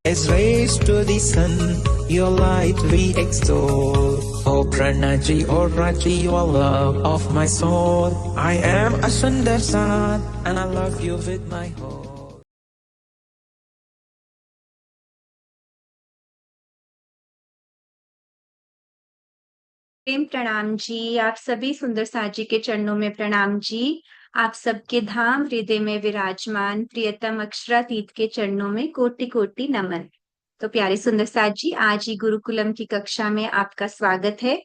As rays to the sun, your light we extol. O Pranaji, O Raji, your love of my soul. I am a Sundar Sat, and I love you with my whole. प्रेम प्रणाम जी। आप सभी सुंदर साथ जी के चरणों में प्रणाम जी। आप सबके धाम हृदय में विराजमान प्रियतम अक्षरातीत के चरणों में कोटि कोटि नमन। तो प्यारे सुंदर साथ जी, आज ही गुरुकुलम की कक्षा में आपका स्वागत है।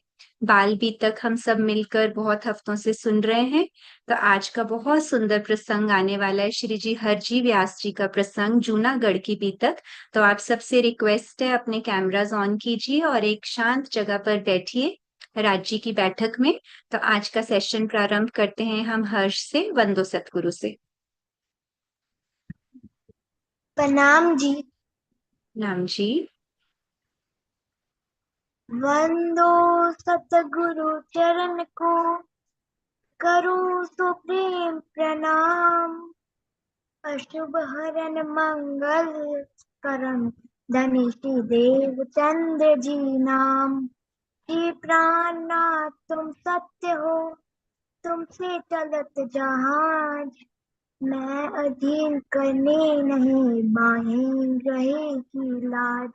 बाल बीतक हम सब मिलकर बहुत हफ्तों से सुन रहे हैं। तो आज का बहुत सुंदर प्रसंग आने वाला है, श्री जी हरजी व्यास जी का प्रसंग, जूनागढ़ की बीतक। तो आप सबसे रिक्वेस्ट है, अपने कैमरास ऑन कीजिए और एक शांत जगह पर बैठिए राज्य की बैठक में। तो आज का सेशन प्रारंभ करते हैं हम हर्ष से, वंदो सतगुरु से। प्रणाम जी। नाम जी। वंदो सतगुरु चरण को, करूं सो प्रेम प्रणाम। अशुभ हरन मंगल करन, धनिषि देव चंद्र जी नाम। हे प्राणनाथ तुम सत्य हो, तुमसे चलत जहाज। मैं अधीन करने नहीं, माही रहे की लाज।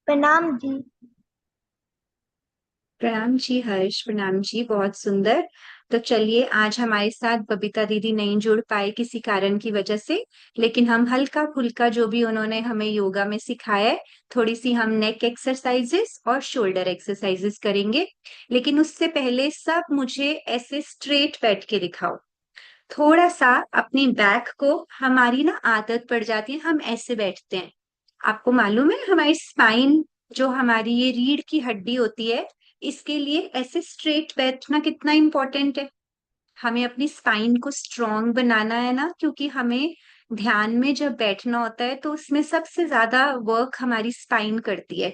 प्रणाम जी। प्रणाम जी हर्ष, प्रणाम जी, बहुत सुंदर। तो चलिए, आज हमारे साथ बबीता दीदी नहीं जुड़ पाए किसी कारण की वजह से, लेकिन हम हल्का फुल्का जो भी उन्होंने हमें योगा में सिखाया है, थोड़ी सी हम नेक एक्सरसाइजेस और शोल्डर एक्सरसाइजेस करेंगे। लेकिन उससे पहले सब मुझे ऐसे स्ट्रेट बैठ के दिखाओ। थोड़ा सा अपनी बैक को, हमारी ना आदत पड़ जाती है हम ऐसे बैठते हैं। आपको मालूम है हमारी स्पाइन, जो हमारी ये रीढ़ की हड्डी होती है, इसके लिए ऐसे स्ट्रेट बैठना कितना इंपॉर्टेंट है। हमें अपनी स्पाइन को स्ट्रॉन्ग बनाना है ना, क्योंकि हमें ध्यान में जब बैठना होता है तो उसमें सबसे ज्यादा वर्क हमारी स्पाइन करती है।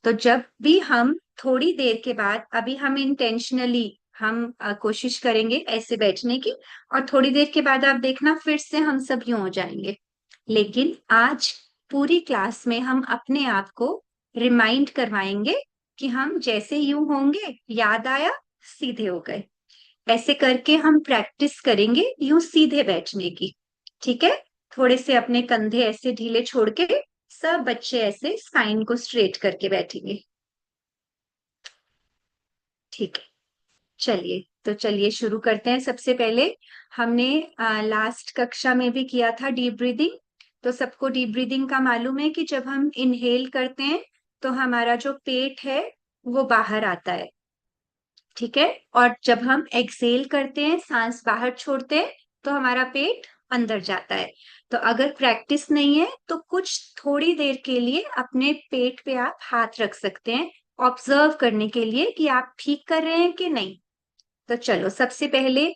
तो जब भी हम थोड़ी देर के बाद, अभी हम इंटेंशनली हम कोशिश करेंगे ऐसे बैठने की, और थोड़ी देर के बाद आप देखना फिर से हम सब यूं हो जाएंगे। लेकिन आज पूरी क्लास में हम अपने आप को रिमाइंड करवाएंगे कि हम जैसे यूं होंगे, याद आया, सीधे हो गए। ऐसे करके हम प्रैक्टिस करेंगे यूं सीधे बैठने की। ठीक है? थोड़े से अपने कंधे ऐसे ढीले छोड़ के सब बच्चे ऐसे स्पाइन को स्ट्रेट करके बैठेंगे। ठीक है, चलिए। तो चलिए शुरू करते हैं। सबसे पहले हमने लास्ट कक्षा में भी किया था डीप ब्रीदिंग। तो सबको डीप ब्रीदिंग का मालूम है कि जब हम इनहेल करते हैं तो हमारा जो पेट है वो बाहर आता है। ठीक है? और जब हम एक्सेल करते हैं, सांस बाहर छोड़ते हैं, तो हमारा पेट अंदर जाता है। तो अगर प्रैक्टिस नहीं है तो कुछ थोड़ी देर के लिए अपने पेट पे आप हाथ रख सकते हैं, ऑब्जर्व करने के लिए कि आप ठीक कर रहे हैं कि नहीं। तो चलो, सबसे पहले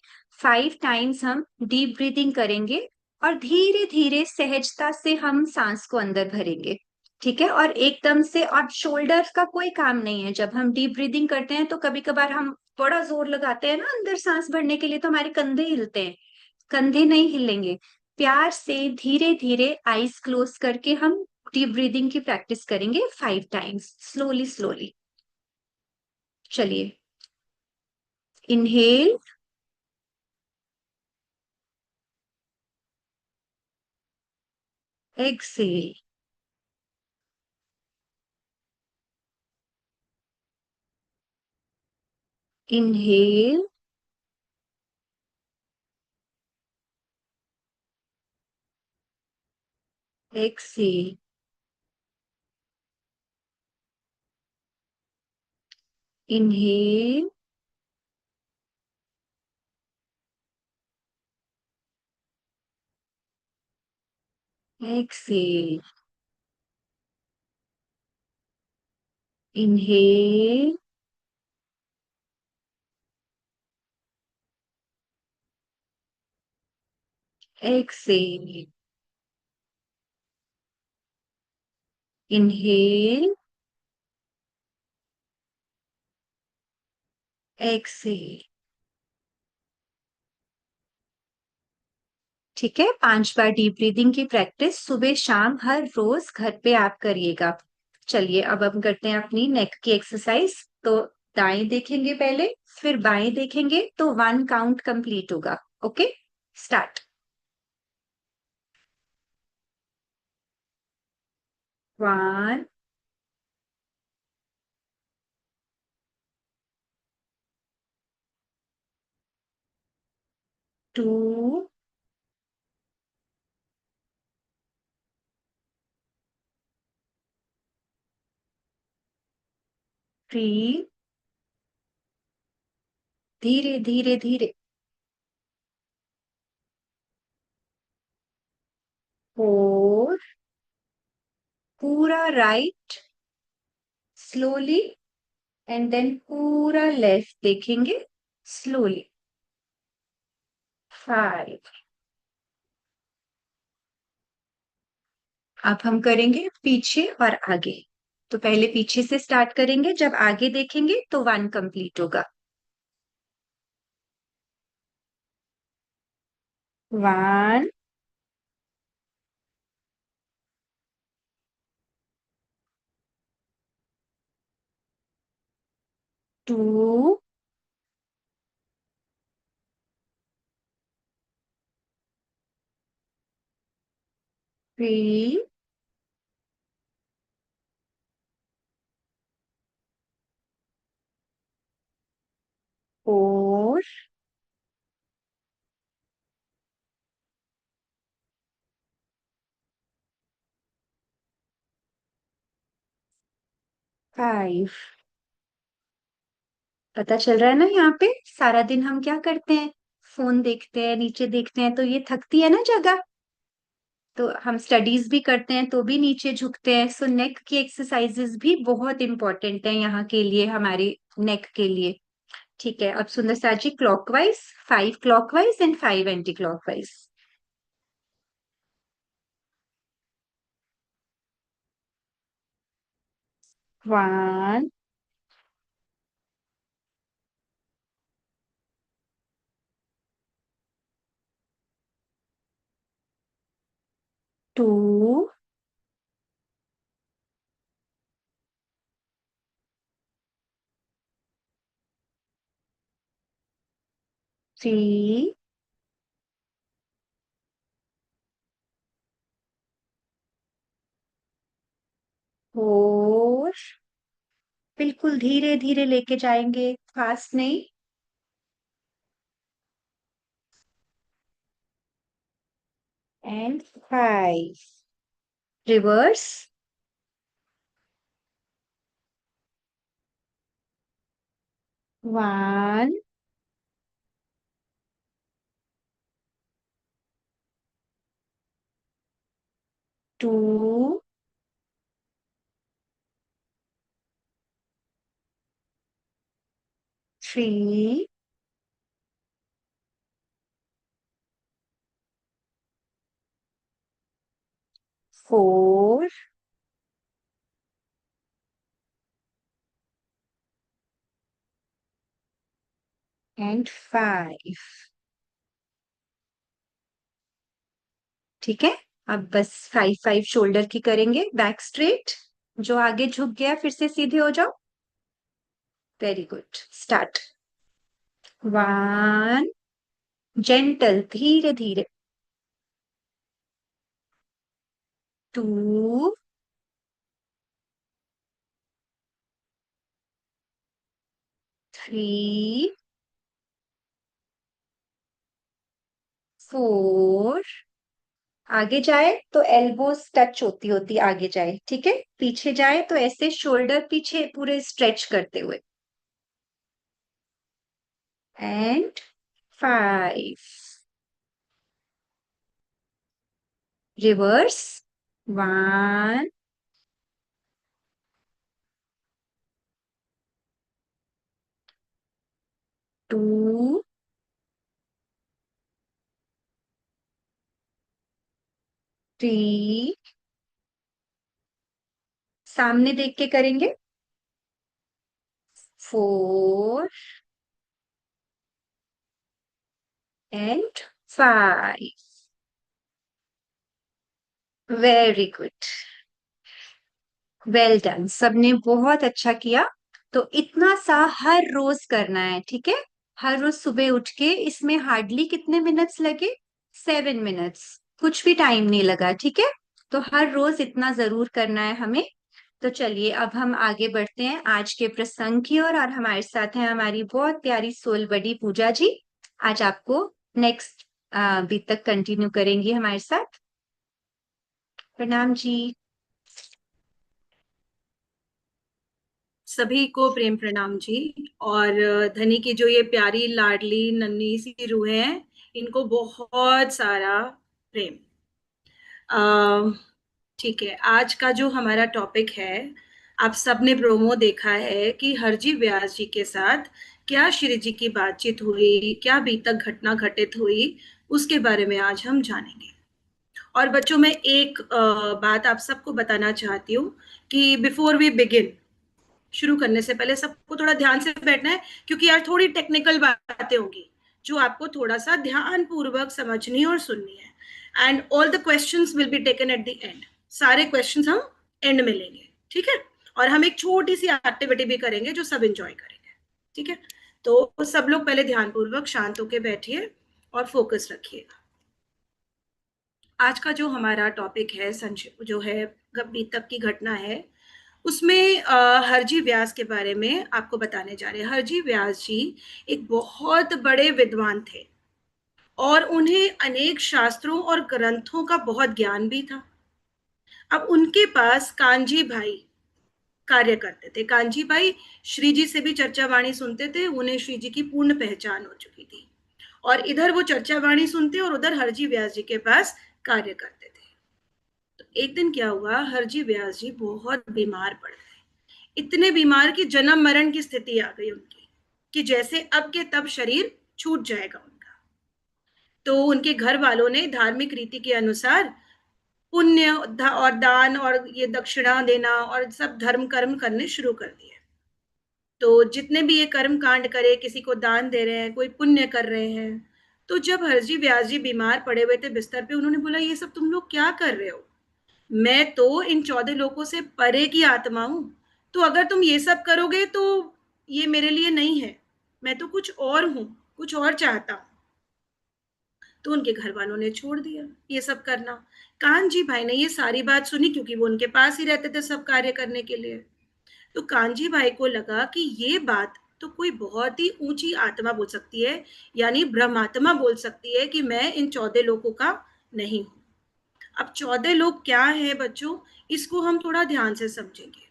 5 टाइम्स हम डीप ब्रीदिंग करेंगे और धीरे धीरे सहजता से हम सांस को अंदर भरेंगे। ठीक है? और एकदम से, और शोल्डर का कोई काम नहीं है। जब हम डीप ब्रीदिंग करते हैं तो कभी कभार हम बड़ा जोर लगाते हैं ना अंदर सांस भरने के लिए, तो हमारे कंधे हिलते हैं। कंधे नहीं हिलेंगे। प्यार से धीरे धीरे आईज क्लोज करके हम डीप ब्रीदिंग की प्रैक्टिस करेंगे 5 टाइम्स, स्लोली स्लोली। चलिए। Inhale, exhale, inhale, exhale, inhale, exhale, inhale, exhale, inhale, exhale। ठीक है, 5 बार डीप ब्रीदिंग की प्रैक्टिस सुबह शाम हर रोज घर पे आप करिएगा। चलिए अब हम करते हैं अपनी नेक की एक्सरसाइज। तो दाएं देखेंगे पहले, फिर बाएं देखेंगे, तो 1 काउंट कंप्लीट होगा। Okay, start. 1, 2, 3, धीरे धीरे धीरे, 4, पूरा राइट स्लोली, एंड देन पूरा लेफ्ट देखेंगे स्लोली। 5। अब हम करेंगे पीछे और आगे। तो पहले पीछे से स्टार्ट करेंगे, जब आगे देखेंगे तो 1 कंप्लीट होगा। 1, 2, 3, 4, 5। पता चल रहा है ना, यहाँ पे सारा दिन हम क्या करते हैं, फोन देखते हैं, नीचे देखते हैं, तो ये थकती है ना जगह। तो हम स्टडीज भी करते हैं तो भी नीचे झुकते हैं। सो नेक की एक्सरसाइजेस भी बहुत इंपॉर्टेंट है यहाँ के लिए, हमारे नेक के लिए। ठीक है, अब सुंदर सा जी clockwise, 5 clockwise and 5 anticlockwise. 1, 2, 3, 4, बिल्कुल धीरे धीरे लेके जाएंगे, फास्ट नहीं। And 5, reverse. 1, 2, 3, 4, एंड 5। ठीक है, अब बस 5 5 शोल्डर की करेंगे, बैक स्ट्रेट। जो आगे झुक गया फिर से सीधे हो जाओ। Very good, start. 1, जेंटल धीरे धीरे। 2, 3, 4। आगे जाए तो एल्बोस टच होती होती आगे जाए, ठीक है। पीछे जाए तो ऐसे शोल्डर पीछे पूरे स्ट्रेच करते हुए। And 5, reverse. 1, 2, 3, सामने देख के करेंगे। 4 and 5। Very good, well done, सबने बहुत अच्छा किया। तो इतना सा हर रोज करना है, ठीक है? हर रोज सुबह उठ के, इसमें हार्डली कितने मिनट्स लगे? 7 मिनट्स, कुछ भी टाइम नहीं लगा, ठीक है? तो हर रोज इतना जरूर करना है हमें। तो चलिए अब हम आगे बढ़ते हैं आज के प्रसंग की और हमारे साथ हैं हमारी बहुत प्यारी सोल बड़ी पूजा जी। आज आपको नेक्स्ट बीट तक कंटिन्यू करेंगी हमारे साथ। प्रणाम जी। सभी को प्रेम प्रणाम जी। और धनी की जो ये प्यारी लाडली नन्ही सी रूह है, इनको बहुत सारा प्रेम। अ, ठीक है, आज का जो हमारा टॉपिक है, आप सबने प्रोमो देखा है कि हरजी व्यास जी के साथ क्या श्री जी की बातचीत हुई, क्या बीतक घटना घटित हुई, उसके बारे में आज हम जानेंगे। और बच्चों, मैं एक बात आप सबको बताना चाहती हूँ कि बिफोर वी बिगिन, शुरू करने से पहले सबको थोड़ा ध्यान से बैठना है, क्योंकि यार थोड़ी टेक्निकल बातें होंगी जो आपको थोड़ा सा ध्यान पूर्वक समझनी और सुननी है। And all the questions will be taken at the end. सारे क्वेश्चंस हम एंड में लेंगे, ठीक है? और हम एक छोटी सी एक्टिविटी भी करेंगे जो सब इंजॉय करेंगे, ठीक है? तो सब लोग पहले ध्यान पूर्वक शांत होकर बैठिए और फोकस रखिएगा। आज का जो हमारा टॉपिक है, जो है बीतक की घटना है, उसमें हरजी व्यास के बारे में आपको बताने जा रहे हैं। हरजी व्यास जी एक बहुत बड़े विद्वान थे और उन्हें अनेक शास्त्रों और ग्रंथों का बहुत ज्ञान भी था। अब उनके पास कांजी भाई कार्य करते थे। कांजी भाई श्री जी से भी चर्चा वाणी सुनते थे, उन्हें श्री जी की पूर्ण पहचान हो चुकी थी, और इधर वो चर्चा वाणी सुनते और उधर हरजी व्यास जी के पास कार्य करते थे। तो एक दिन क्या हुआ, हरजी व्यास जी बहुत बीमार पड़ गए। इतने बीमार कि जन्म मरण की स्थिति आ गई उनकी, कि जैसे अब के तब शरीर छूट जाएगा उनका। तो उनके घर वालों ने धार्मिक रीति के अनुसार पुण्य और दान और ये दक्षिणा देना और सब धर्म कर्म करने शुरू कर दिए। तो जितने भी ये कर्म कांड करे, किसी को दान दे रहे हैं, कोई पुण्य कर रहे हैं। तो जब हरजी व्यास जी बीमार पड़े हुए थे बिस्तर पे, उन्होंने बोला, ये सब तुम लोग क्या कर रहे हो? मैं तो इन 14 लोकों से परे की आत्मा हूं, तो अगर तुम ये सब करोगे तो ये मेरे लिए नहीं है, मैं तो कुछ और हूं, कुछ और चाहता हूं। तो उनके घर वालों ने छोड़ दिया ये सब करना। कानजी भाई ने ये सारी बात सुनी, क्योंकि वो उनके पास ही रहते थे सब कार्य करने के लिए। तो कानजी भाई को लगा कि ये बात तो कोई बहुत ही ऊंची आत्मा बोल सकती है, यानी ब्रह्मात्मा बोल सकती है, कि मैं इन 14 लोगों का नहीं हूं। अब 14 लोग क्या है बच्चों, इसको हम थोड़ा ध्यान से समझेंगे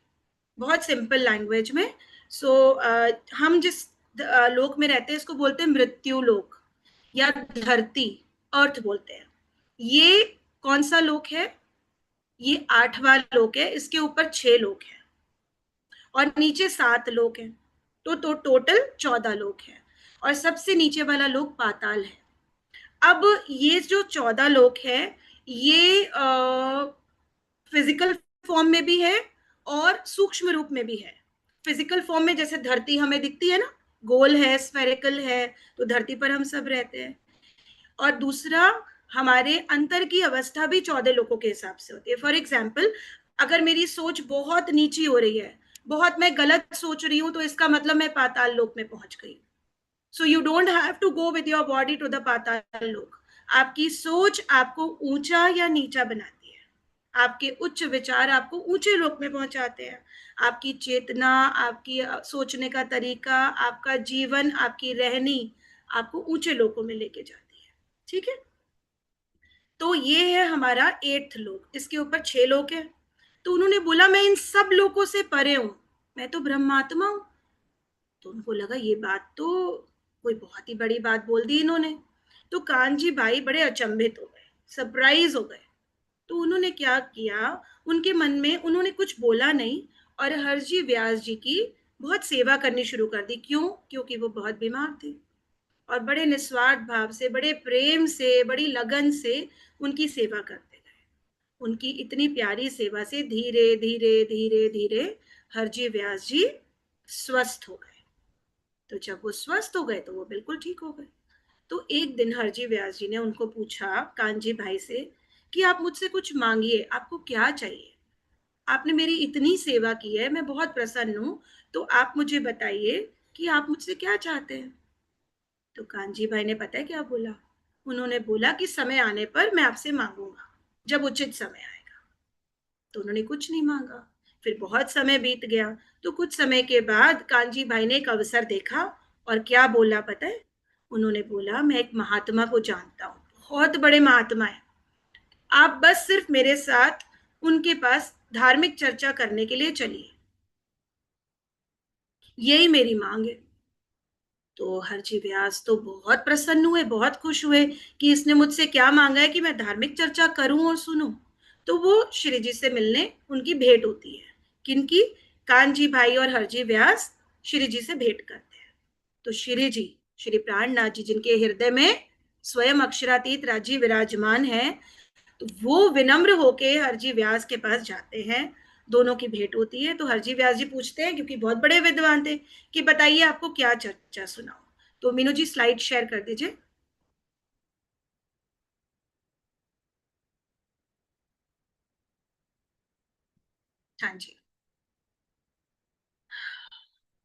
बहुत सिंपल लैंग्वेज में। हम जिस लोक में रहते हैं इसको बोलते हैं मृत्यु लोक या धरती, अर्थ बोलते हैं। ये कौन सा लोक है? ये 8वां लोक है। इसके ऊपर 6 लोक हैं और नीचे 7 लोक हैं। तो टोटल 14 लोक हैं, और सबसे नीचे वाला लोक पाताल है। अब ये जो 14 लोक है, ये फिजिकल फॉर्म में भी है और सूक्ष्म रूप में भी है। फिजिकल फॉर्म में जैसे धरती हमें दिखती है ना, गोल है, स्फेरिकल है, तो धरती पर हम सब रहते हैं। और दूसरा, हमारे अंतर की अवस्था भी 14 लोगों के हिसाब से होती है। फॉर एग्जाम्पल, अगर मेरी सोच बहुत नीची हो रही है, बहुत मैं गलत सोच रही हूं, तो इसका मतलब मैं पाताल लोक में पहुंच गई। So you don't have to go with your body to the Patal Lok. आपकी सोच आपको ऊंचा या नीचा बनाती है। आपके उच्च विचार आपको ऊंचे लोक में पहुंचाते हैं। आपकी चेतना, आपकी सोचने का तरीका, आपका जीवन, आपकी रहनी आपको ऊंचे लोकों में लेके जाती है, ठीक है? तो ये है हमारा 8th लोक। इसके ऊपर 6 लोक है। तो उन्होंने बोला, मैं इन सब लोकों से परे हूं, मैं तो ब्रह्मात्मा हूं। तो उनको लगा ये बात तो कोई बहुत ही बड़ी बात बोल दी इन्होंने। तो कानजी भाई बड़े अचंभित हो गए, सरप्राइज हो गए। तो उन्होंने क्या किया, उनके मन में उन्होंने कुछ बोला नहीं, और हरजी व्यास जी की बहुत सेवा करनी शुरू कर दी। क्यों? क्योंकि वो बहुत बीमार थे, और बड़े निस्वार्थ भाव से, बड़े प्रेम से, बड़ी लगन से उनकी सेवा करते गए। उनकी इतनी प्यारी सेवा से धीरे धीरे धीरे धीरे हरजी व्यास जी स्वस्थ हो गए। तो जब वो स्वस्थ हो गए तो वो बिल्कुल ठीक हो गए। तो एक दिन हरजी व्यास जी ने उनको पूछा, कानजी भाई से, कि आप मुझसे कुछ मांगिए, आपको क्या चाहिए, आपने मेरी इतनी सेवा की है, मैं बहुत प्रसन्न हूं, तो आप मुझे बताइए कि आप मुझसे क्या चाहते हैं। तो कांजी भाई ने पता है क्या बोला? उन्होंने बोला कि समय आने पर मैं आपसे मांगूंगा, जब उचित समय आएगा। तो उन्होंने कुछ नहीं मांगा। फिर बहुत समय बीत गया, तो कुछ समय के बाद कांजी भाई ने एक अवसर देखा, और क्या बोला पता है? उन्होंने बोला, मैं एक महात्मा को जानता हूँ, बहुत बड़े महात्मा है, आप बस सिर्फ मेरे साथ उनके पास धार्मिक चर्चा करने के लिए चलिए, यही मेरी मांग है। तो हरजी व्यास तो बहुत प्रसन्न हुए, बहुत खुश हुए कि इसने मुझसे क्या मांगा है कि मैं धार्मिक चर्चा करूं और सुनूं। तो वो श्री जी से मिलने उनकी भेंट होती है। किनकी? कानजी भाई और हरजी व्यास श्री जी से भेंट करते हैं। तो श्री जी, श्री प्राणनाथ जी, जिनके हृदय में स्वयं अक्षरातीत राजी विराजमान है, तो वो विनम्र होके हरजी व्यास के पास जाते हैं। दोनों की भेंट होती है। तो हरजी व्यास जी पूछते हैं, क्योंकि बहुत बड़े विद्वान थे, कि बताइए आपको क्या चर्चा सुनाओ। तो मीनू जी स्लाइड शेयर कर दीजिए। हाँ जी,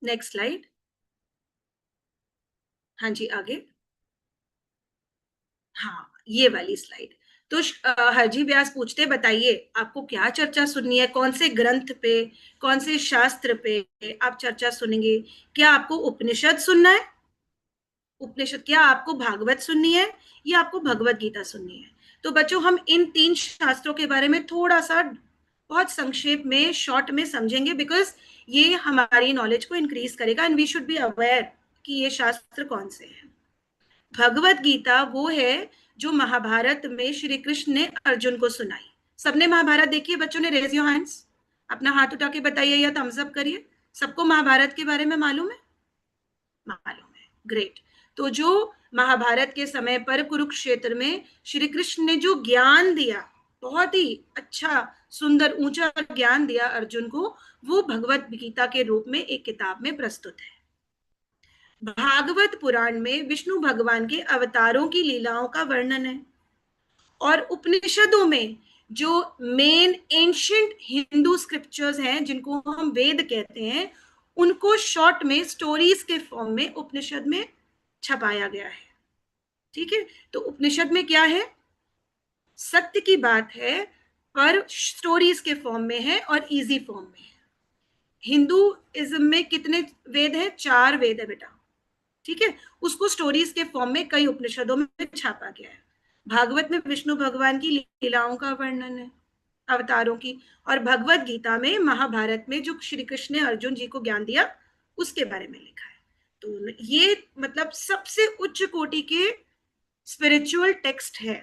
नेक्स्ट स्लाइड। हाँ जी, आगे। हाँ, ये वाली स्लाइड। तो हरजी व्यास पूछते, बताइए आपको क्या चर्चा सुननी है, कौन से ग्रंथ पे, कौन से शास्त्र पे आप चर्चा सुनेंगे? क्या आपको उपनिषद सुनना है? उपनिषद, क्या आपको भागवत सुननी है, या आपको भगवत गीता सुननी है? तो बच्चों, हम इन 3 शास्त्रों के बारे में थोड़ा सा बहुत संक्षेप में, शॉर्ट में समझेंगे, बिकॉज ये हमारी नॉलेज को इंक्रीज करेगा, and we should be aware कि ये शास्त्र कौन से हैं। भगवत गीता वो है जो महाभारत में श्री कृष्ण ने अर्जुन को सुनाई। सबने महाभारत देखी है बच्चों ने? रेज योर हैंड्स, अपना हाथ उठा के बताइए या थम्स अप करिए। सबको महाभारत के बारे में मालूम है? मालूम है, ग्रेट। तो जो महाभारत के समय पर कुरुक्षेत्र में श्री कृष्ण ने जो ज्ञान दिया, बहुत ही अच्छा सुंदर ऊंचा ज्ञान दिया अर्जुन को, वो भगवत गीता के रूप में एक किताब में प्रस्तुत है। भागवत पुराण में विष्णु भगवान के अवतारों की लीलाओं का वर्णन है, और उपनिषदों में जो मेन एंशियंट हिंदू स्क्रिप्चर्स हैं, जिनको हम वेद कहते हैं, उनको शॉर्ट में स्टोरीज के फॉर्म में उपनिषद में छपाया गया है। ठीक है, तो उपनिषद में क्या है? सत्य की बात है, पर स्टोरीज के फॉर्म में है और इजी फॉर्म में है। हिंदुइज्म में कितने वेद हैं? 4 वेद है बेटा। ठीक है, उसको स्टोरीज के फॉर्म में कई उपनिषदों में छापा गया है। भागवत में विष्णु भगवान की लीलाओं का वर्णन है, अवतारों की, और भगवत गीता में महाभारत में जो श्री कृष्ण ने अर्जुन जी को ज्ञान दिया, उसके बारे में लिखा है। तो ये मतलब सबसे उच्च कोटि के स्पिरिचुअल टेक्स्ट है,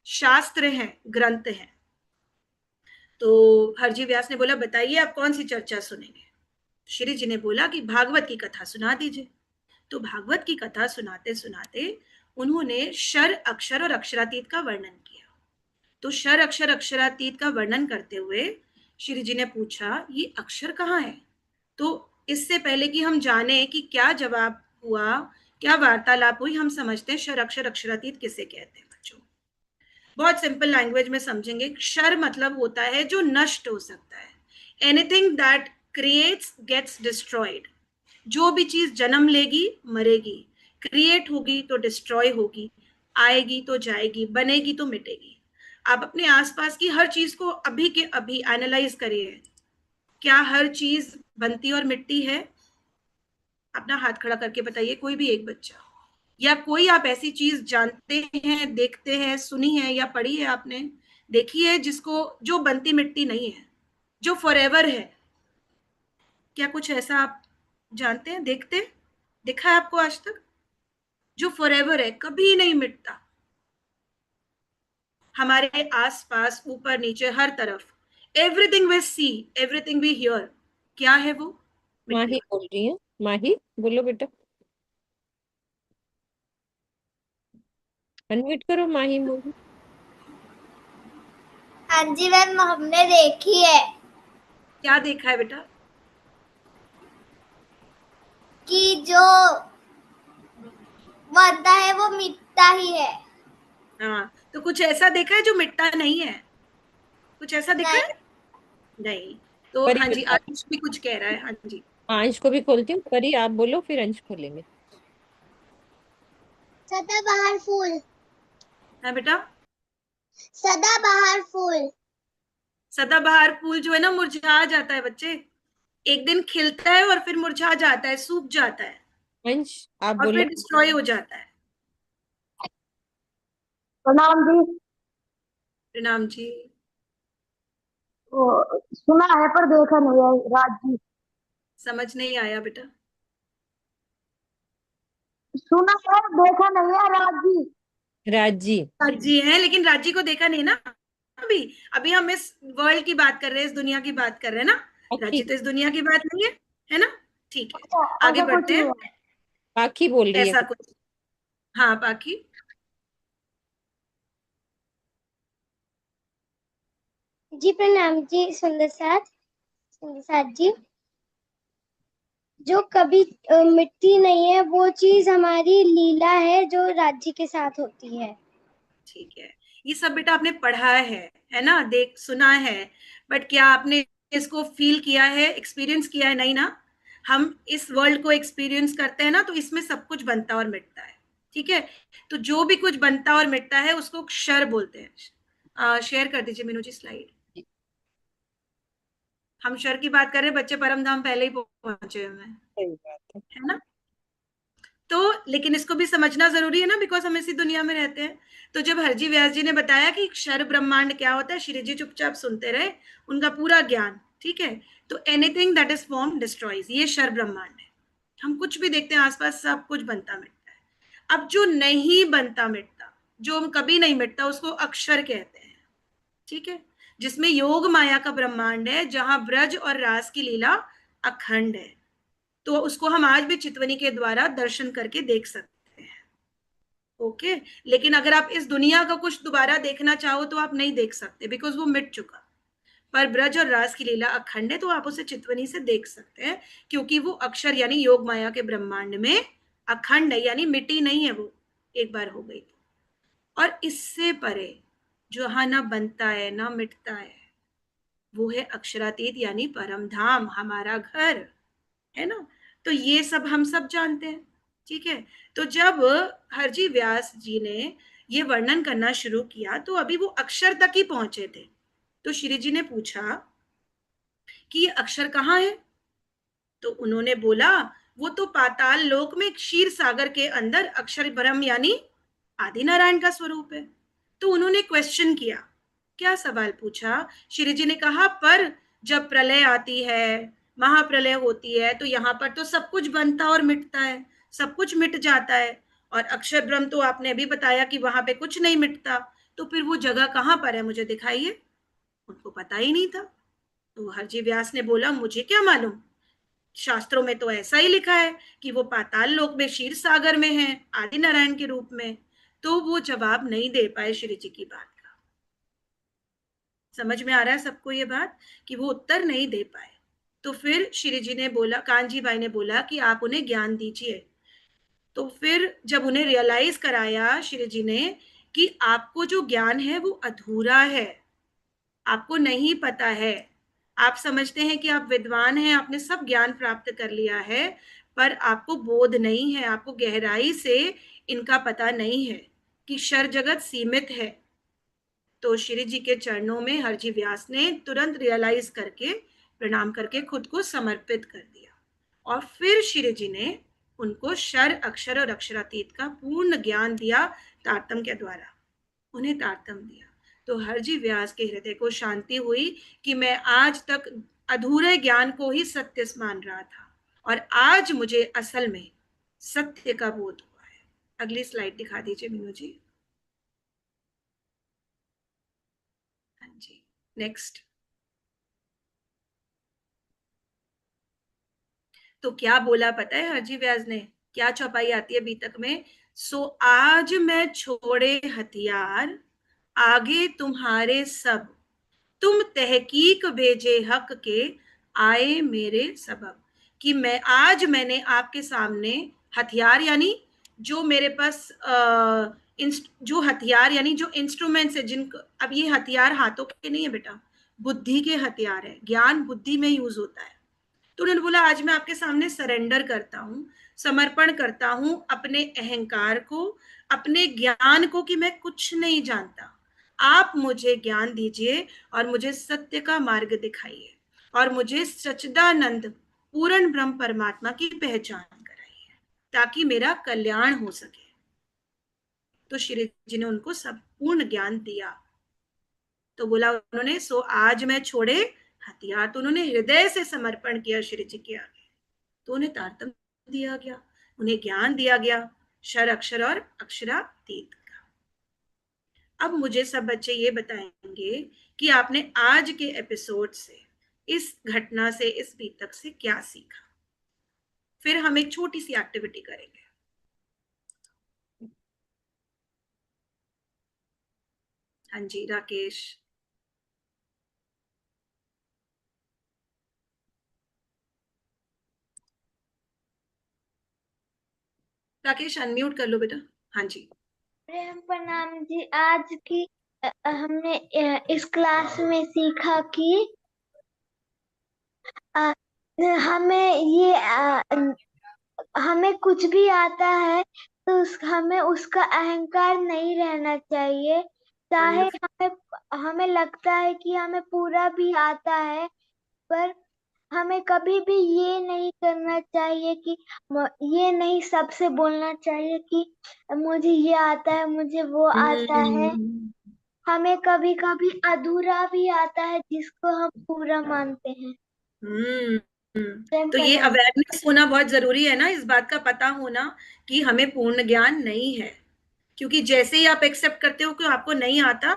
शास्त्र हैं, ग्रंथ हैं। तो हरजी व्यास ने बोला, बताइए आप कौन सी चर्चा सुनेंगे? श्री जी ने बोला कि भागवत की कथा सुना दीजिए। तो भागवत की कथा सुनाते सुनाते उन्होंने शर, अक्षर और अक्षरातीत का वर्णन किया। तो शर, अक्षर, अक्षरातीत का वर्णन करते हुए श्री जी ने पूछा, ये अक्षर कहाँ है? तो इससे पहले कि हम जाने कि क्या जवाब हुआ, क्या वार्तालाप हुई, हम समझते हैं शर, अक्षर, अक्षरातीत किसे कहते हैं बच्चों। बहुत सिंपल लैंग्वेज में समझेंगे। क्षर मतलब होता है जो नष्ट हो सकता है, anything that creates gets destroyed. जो भी चीज जन्म लेगी मरेगी, क्रिएट होगी तो डिस्ट्रॉय होगी, आएगी तो जाएगी, बनेगी तो मिटेगी। आप अपने आसपास की हर चीज को अभी के अभी एनालाइज करिए। क्या हर चीज बनती और मिटती है? अपना हाथ खड़ा करके बताइए, कोई भी एक बच्चा, या कोई आप ऐसी चीज जानते हैं, देखते हैं, सुनी है या पढ़ी है आपने, देखी है, जिसको जो बनती मिटती नहीं है, जो फॉरएवर है? क्या कुछ ऐसा आप जानते हैं, देखते, देखा है आपको आज तक, जो फॉरएवर है, कभी नहीं मिटता? हमारे आसपास, ऊपर नीचे, हर तरफ, everything we see, everything we hear, क्या है वो? मिट्टी माही बोल रही है, माही बोलो बेटा, अनम्यूट करो, माही बोलो। हाँ जी मैम, हमने देखी है क्या देखा है बेटा? कि जो बनता है वो मिटता ही है। हाँ, तो कुछ ऐसा देखा है जो मिटता नहीं है? कुछ ऐसा देखा है? नहीं। तो परी हाँ जी, बता। आयुष भी कुछ कह रहा है। हाँ जी। अंश को भी खोलती हूँ, परी आप बोलो फिर अंश खोलेंगे। सदाबहार फूल। है बेटा? सदाबहार फूल। सदाबहार फूल जो है ना मुरझा जाता है बच्चे, एक दिन खिलता है और फिर मुरझा जाता है, सूख जाता है अंश आप और बोलो। फिर डिस्ट्रॉय हो जाता है। प्रणाम जी। प्रणाम जी। वो सुना है पर देखा नहीं है, राज जी। समझ नहीं आया बेटा? सुना है, देखा नहीं है, राज जी। राजी। राजी है लेकिन राजी को देखा नहीं ना अभी। अभी हम इस वर्ल्ड की बात कर रहे हैं, इस दुनिया की बात कर रहे हैं ना। पाखी। राजी तो इस दुनिया की बात नहीं है ना? ठीक है, ऐसा आगे ऐसा कुछ बढ़ते नहीं हैं। है। पाखी बोल रही है ऐसा कुछ। कुछ। हाँ बाकी। जी प्रणाम जी, सुंदर साथ जी। जो कभी मिटती नहीं है वो चीज हमारी लीला है जो राज्य के साथ होती है। ठीक है, ये सब बेटा आपने पढ़ा है ना, देख सुना है, बट क्या आपने इसको फील किया है, एक्सपीरियंस किया है? नहीं ना। हम इस वर्ल्ड को एक्सपीरियंस करते हैं ना, तो इसमें सब कुछ बनता और मिटता है। ठीक है, तो जो भी कुछ बनता और मिटता है उसको क्षर बोलते हैं। शेयर कर दीजिए मीनू जी स्लाइड। हम क्षर की बात कर रहे हैं, बच्चे परम धाम पहले ही पहुंचे हुए हैं, सही बात है। है ना? तो लेकिन इसको भी समझना जरूरी है ना, बिकॉज हम इसी दुनिया में रहते हैं। तो जब हरजी व्यास जी ने बताया कि क्षर ब्रह्मांड क्या होता है, श्री जी चुपचाप सुनते रहे, उनका पूरा ज्ञान। ठीक है, तो anything that is form destroys, ये क्षर ब्रह्मांड है। हम कुछ भी देखते हैं आसपास, सब कुछ बनता मिटता है। अब जो नहीं बनता मिटता, जो कभी नहीं मिटता, उसको अक्षर कहते हैं। ठीक है, जिसमें योग माया का ब्रह्मांड है, जहां ब्रज और रास की लीला अखंड है। तो उसको हम आज भी चितवनी के द्वारा दर्शन करके देख सकते हैं। ओके, लेकिन अगर आप इस दुनिया का कुछ दोबारा देखना चाहो तो आप नहीं देख सकते, बिकॉज वो मिट चुका। पर ब्रज और रास की लीला अखंड है, तो आप उसे चितवनी से देख सकते हैं, क्योंकि वो अक्षर यानी योग माया के ब्रह्मांड में अखंड है, यानी मिट्टी नहीं है वो, एक बार हो गई तो। और इससे परे जहां ना बनता है ना मिटता है, वो है अक्षरातीत यानी परम धाम, हमारा घर, है ना? तो ये सब हम सब जानते हैं। ठीक है, तो जब हरजी व्यास जी ने ये वर्णन करना शुरू किया, तो अभी वो अक्षर तक ही पहुंचे थे। तो श्री जी ने पूछा कि ये अक्षर कहाँ है? तो उन्होंने बोला, वो तो पाताल लोक में क्षीर सागर के अंदर अक्षर ब्रह्म यानी आदि नारायण का स्वरूप है। तो उन्होंने क्वेश्चन किया, क्या सवाल पूछा? श्री जी ने कहा, पर जब प्रलय आती है, महाप्रलय होती है, तो यहाँ पर तो सब कुछ बनता और मिटता है, सब कुछ मिट जाता है। और अक्षर ब्रह्म तो आपने अभी बताया कि वहां पे कुछ नहीं मिटता, तो फिर वो जगह कहाँ पर है, मुझे दिखाइए। उनको पता ही नहीं था। तो हरजी व्यास ने बोला, मुझे क्या मालूम, शास्त्रों में तो ऐसा ही लिखा है कि वो पाताल लोक में क्षीर सागर में है, आदि नारायण के रूप में। तो वो जवाब नहीं दे पाए श्री जी की बात का। समझ में आ रहा है सबको ये बात, कि वो उत्तर नहीं दे पाए। तो फिर श्री जी ने बोला, कानजी भाई ने बोला कि आप उन्हें ज्ञान दीजिए। तो फिर जब उन्हें रियलाइज कराया श्री जी ने कि आपको जो ज्ञान है वो अधूरा है, आपको नहीं पता है। आप समझते हैं कि आप विद्वान हैं, आपने सब ज्ञान प्राप्त कर लिया है, पर आपको बोध नहीं है, आपको गहराई से इनका पता नहीं है कि क्षर जगत सीमित है। तो श्री जी के चरणों में हरजी व्यास ने तुरंत रियलाइज करके प्रणाम करके खुद को समर्पित कर दिया। और फिर श्री जी ने उनको क्षर अक्षर और अक्षरातीत का पूर्ण ज्ञान दिया, तारतम के द्वारा उन्हें तारतम दिया। तो हरजी व्यास के हृदय को शांति हुई कि मैं आज तक अधूरे ज्ञान को ही सत्य मान रहा था, और आज मुझे असल में सत्य का बोध हुआ है। अगली स्लाइड दिखा दीजिए मीनू जी। हाँ जी, नेक्स्ट। तो क्या बोला पता है हरजी व्यास ने, क्या चौपाई आती है बीतक में? सो आज मैं छोड़े हथियार, आगे तुम्हारे सब, तुम तहकीक भेजे हक के, आए मेरे सबब। कि मैंने आपके सामने हथियार यानी जो मेरे पास जो हथियार यानी जो इंस्ट्रूमेंट्स है जिनको, अब ये हथियार हाथों के नहीं है बेटा, बुद्धि के हथियार है, ज्ञान बुद्धि में यूज होता है। तो उन्होंने बोला आज मैं आपके सामने सरेंडर करता हूँ, समर्पण करता हूँ अपने अहंकार को, अपने ज्ञान को कि मैं कुछ नहीं जानता, आप मुझे ज्ञान दीजिए और मुझे सत्य का मार्ग दिखाइए और मुझे सच्चिदानंद पूर्ण ब्रह्म परमात्मा की पहचान कराइए ताकि मेरा कल्याण हो सके। तो श्री जी ने उनको संपूर्ण ज्ञान दिया। तो बोला उन्होंने, सो आज मैं छोड़े हथियार। तो उन्होंने हृदय से समर्पण किया श्री जी के आगे। तो उन्हें तारतम्य दिया गया, उन्हें ज्ञान दिया गया, क्षर अक्षर और अक्षरातीत का। अब मुझे सब बच्चे ये बताएंगे कि आपने आज के एपिसोड से, इस घटना से, इस बीतक से क्या सीखा। फिर हम एक छोटी सी एक्टिविटी करेंगे। हाँ जी राकेश। राकेश अनम्यूट कर लो बेटा। हाँ जी। प्रेम प्रणाम जी। आज की हमने इस क्लास में सीखा कि अ, हमें ये हमें कुछ भी आता है तो हमें उसका अहंकार नहीं रहना चाहिए। चाहे हमें लगता है कि हमें पूरा भी आता है, पर हमें कभी भी ये नहीं करना चाहिए कि ये नहीं सबसे बोलना चाहिए कि मुझे ये आता है, मुझे वो आता है। हमें कभी कभी अधूरा भी आता है जिसको हम पूरा मानते हैं। तो ये अवेयरनेस होना बहुत जरूरी है ना, इस बात का पता होना कि हमें पूर्ण ज्ञान नहीं है। क्योंकि जैसे ही आप एक्सेप्ट करते हो कि आपको नहीं आता,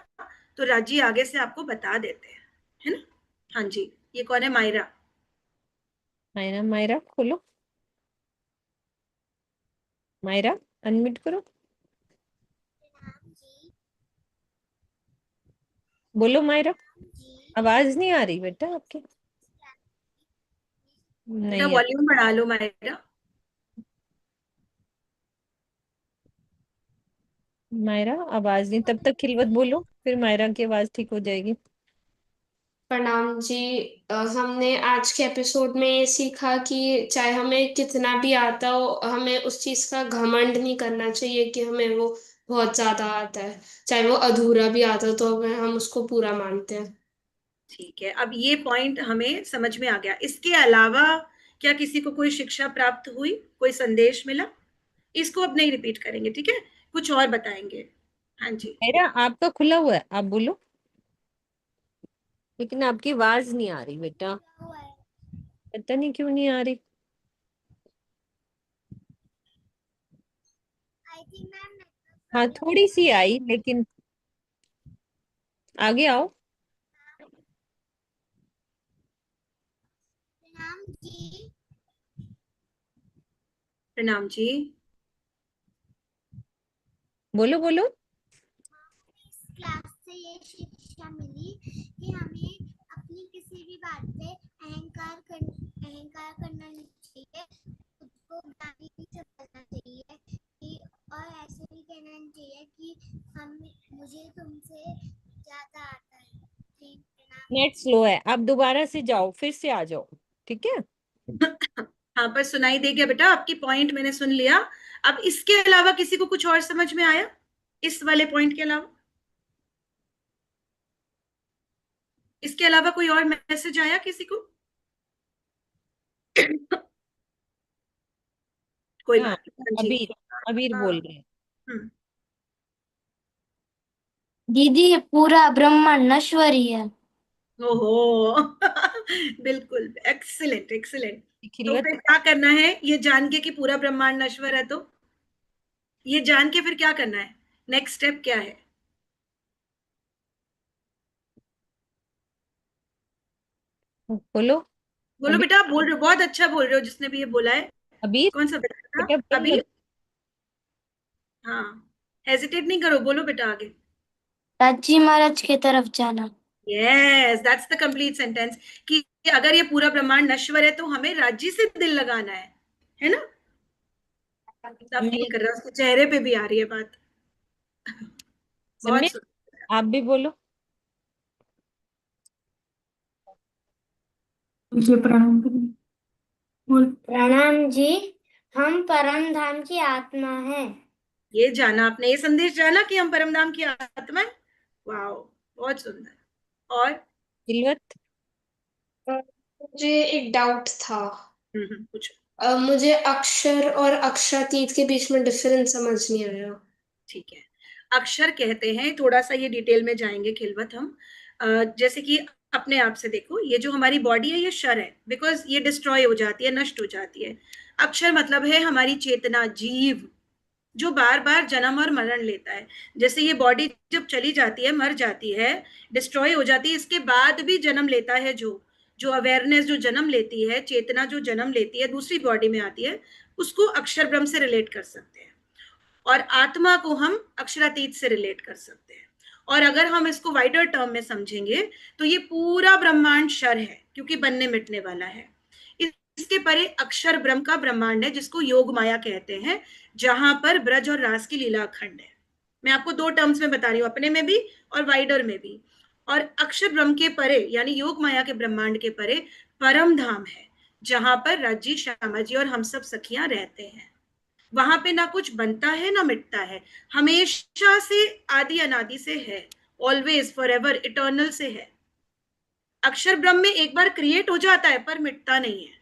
तो राजी आगे से आपको बता देते हैं, है ना। हाँ जी, ये कौन है? मायरा। मायरा, मायरा खोलो। मायरा अनम्यूट करो, बोलो मायरा। आवाज नहीं आ रही बेटा आपकी। बेटा नहीं आ वॉल्यूम बढ़ा लो मायरा। मायरा आवाज नहीं, तब तक खिलवत बोलो, फिर मायरा की आवाज ठीक हो जाएगी। प्रणाम जी। हमने आज के एपिसोड में ये सीखा कि चाहे हमें कितना भी आता हो, हमें उस चीज का घमंड नहीं करना चाहिए कि हमें वो बहुत ज्यादा आता है। चाहे वो अधूरा भी आता हो तो हम उसको पूरा मानते हैं। ठीक है, अब ये पॉइंट हमें समझ में आ गया। इसके अलावा क्या किसी को कोई शिक्षा प्राप्त हुई, कोई संदेश मिला? इसको अब नहीं रिपीट करेंगे, ठीक है, कुछ और बताएंगे। हाँ जी। मायरा आपका खुला हुआ है, आप बोलो, लेकिन आपकी आवाज नहीं आ रही बेटा, पता नहीं क्यों नहीं आ रही। हाँ थोड़ी सी आई, लेकिन आगे आओ। प्रणाम जी। बोलो बोलो। क्लास से ये शिक्षा मिली कि हमें अपनी किसी भी बात पे अहंकार करना नहीं चाहिए, खुद को ज्ञानी से बोलना चाहिए कि, और ऐसे भी कहना नहीं चाहिए कि मुझे तुमसे ज्यादा आता है। नेट स्लो है, आप दोबारा से जाओ, फिर से आ जाओ, ठीक है। हाँ पर सुनाई दे गया बेटा, आपकी पॉइंट मैंने सुन लिया। अब इसके अलावा किसी को कुछ और समझ में आया, इस वाले पॉइंट के अलावा? इसके अलावा कोई और मैसेज आया किसी को? कोई हाँ बात नहीं। हाँ जी। अबीर, अबीर बोल रहे हैं। हम्म, दीदी ये पूरा ब्रह्मांड नश्वर ही है। ओहो बिल्कुल, एक्सीलेंट एक्सीलेंट। तो खिलवत, फिर क्या करना है ये जान के कि पूरा ब्रह्मांड नश्वर है? तो ये जान के फिर क्या करना है, नेक्स्ट स्टेप क्या है? बोलो। बोलो अबीर, बेटा, आप बोल रहे हो, बहुत अच्छा बोल रहे हो, जिसने भी ये बोला है। अबीर कौन सा बेटा था? बेटा बोलो। अबीर। हाँ, हेजिटेट नहीं करो, बोलो बेटा आगे। राजी महाराज की तरफ जाना। Yes, that's the complete sentence, कि अगर ये पूरा ब्रह्मांड नश्वर है तो हमें राज्य से दिल लगाना है ना। फील कर रहा है, उसके चेहरे पे भी आ रही है बात। बहुत सम्य सुंदर। आप भी बोलो। मुझे प्रणाम करिए। बोल। प्रणाम जी। हम परम धाम की आत्मा है। ये जाना आपने, ये संदेश जाना कि हम परमधाम की आत्मा है। वाह, बहुत सुंदर। और खिलवत। मुझे एक डाउट था। कुछ। मुझे अक्षर और अक्षरातीत के बीच में डिफरेंस समझ नहीं आया। ठीक है, अक्षर कहते हैं, थोड़ा सा ये डिटेल में जाएंगे खिलवत हम। जैसे कि अपने आप से देखो, ये जो हमारी बॉडी है ये क्षर है, बिकॉज ये डिस्ट्रॉय हो जाती है, नष्ट हो जाती है। अक्षर मतलब है हमारी चेतना, जीव, जो बार बार जन्म और मरण लेता है। जैसे ये बॉडी जब चली जाती है, मर जाती है, डिस्ट्रॉय हो जाती है, इसके बाद भी जन्म लेता है जो जो अवेयरनेस जो जन्म लेती है, चेतना जो जन्म लेती है, दूसरी बॉडी में आती है, उसको अक्षर ब्रह्म से रिलेट कर सकते हैं। और आत्मा को हम अक्षरातीत से रिलेट कर सकते हैं। और अगर हम इसको वाइडर टर्म में समझेंगे तो ये पूरा ब्रह्मांड क्षर है, क्योंकि बनने मिटने वाला है। इसके परे अक्षर ब्रह्म का ब्रह्मांड है, जिसको योग माया कहते हैं, जहां पर ब्रज और रास की लीला अखंड है। मैं आपको दो टर्म्स में बता रही हूँ, अपने में भी और वाइडर में भी। और अक्षर ब्रह्म के परे यानी योग माया के ब्रह्मांड के परे परम धाम है, जहां पर राजी, श्यामा जी और हम सब सखियां रहते हैं। वहां पे ना कुछ बनता है ना मिटता है, हमेशा से, आदि अनादि से है, ऑलवेज, फॉरएवर, इटर्नल से है। अक्षर ब्रह्म में एक बार क्रिएट हो जाता है पर मिटता नहीं है।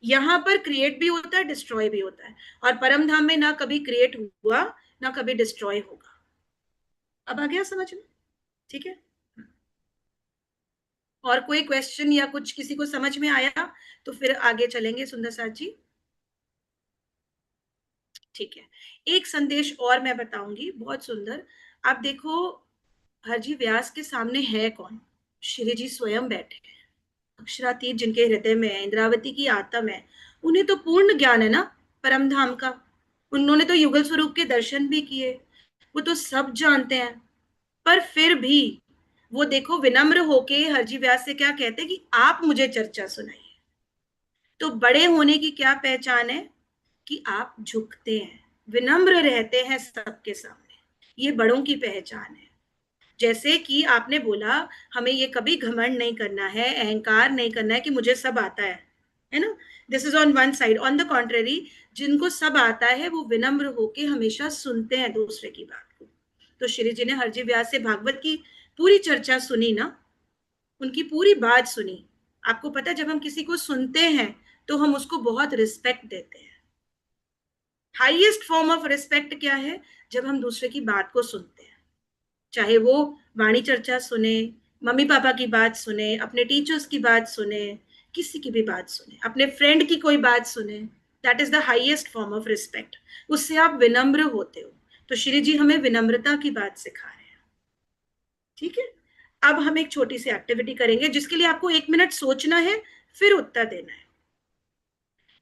यहां पर क्रिएट भी होता है, डिस्ट्रॉय भी होता है। और परम धाम में ना कभी क्रिएट हुआ, ना कभी डिस्ट्रॉय होगा। अब आ गया समझ में? ठीक है। और कोई क्वेश्चन या कुछ किसी को समझ में आया तो फिर आगे चलेंगे सुंदर साथ जी। ठीक है, एक संदेश और मैं बताऊंगी, बहुत सुंदर। आप देखो, हरजी व्यास के सामने है कौन? श्री जी स्वयं बैठे हैं, अक्षरातीत जिनके हृदय में है, इंद्रावती की आत्म है। उन्हें तो पूर्ण ज्ञान है ना परम धाम का। उन्होंने तो युगल स्वरूप के दर्शन भी किए, वो तो सब जानते हैं। पर फिर भी वो देखो विनम्र होके हरजी व्यास से क्या कहते हैं कि आप मुझे चर्चा सुनाइए। तो बड़े होने की क्या पहचान है? कि आप झुकते हैं, विनम्र रहते हैं सबके सामने, ये बड़ों की पहचान है। जैसे कि आपने बोला, हमें ये कभी घमंड नहीं करना है, अहंकार नहीं करना है कि मुझे सब आता है ना। This is on one side. On the contrary, जिनको सब आता है वो विनम्र होके हमेशा सुनते हैं दूसरे की बात को। तो श्री जी ने हरजी व्यास से भागवत की पूरी चर्चा सुनी ना, उनकी पूरी बात सुनी। आपको पता है, जब हम किसी को सुनते हैं तो हम उसको बहुत रिस्पेक्ट देते हैं। हाईएस्ट फॉर्म ऑफ रिस्पेक्ट क्या है? जब हम दूसरे की बात को सुनते हैं, चाहे वो वाणी चर्चा सुने, मम्मी पापा की बात सुने, अपने टीचर्स की बात सुने, किसी की भी बात सुने, अपने फ्रेंड की कोई बात सुने, that is the highest form of respect. उससे आप विनम्र होते हो। तो श्री जी हमें विनम्रता की बात सिखा रहे हैं। ठीक है, अब हम एक छोटी सी एक्टिविटी करेंगे, जिसके लिए आपको 1 मिनट सोचना है, फिर उत्तर देना है।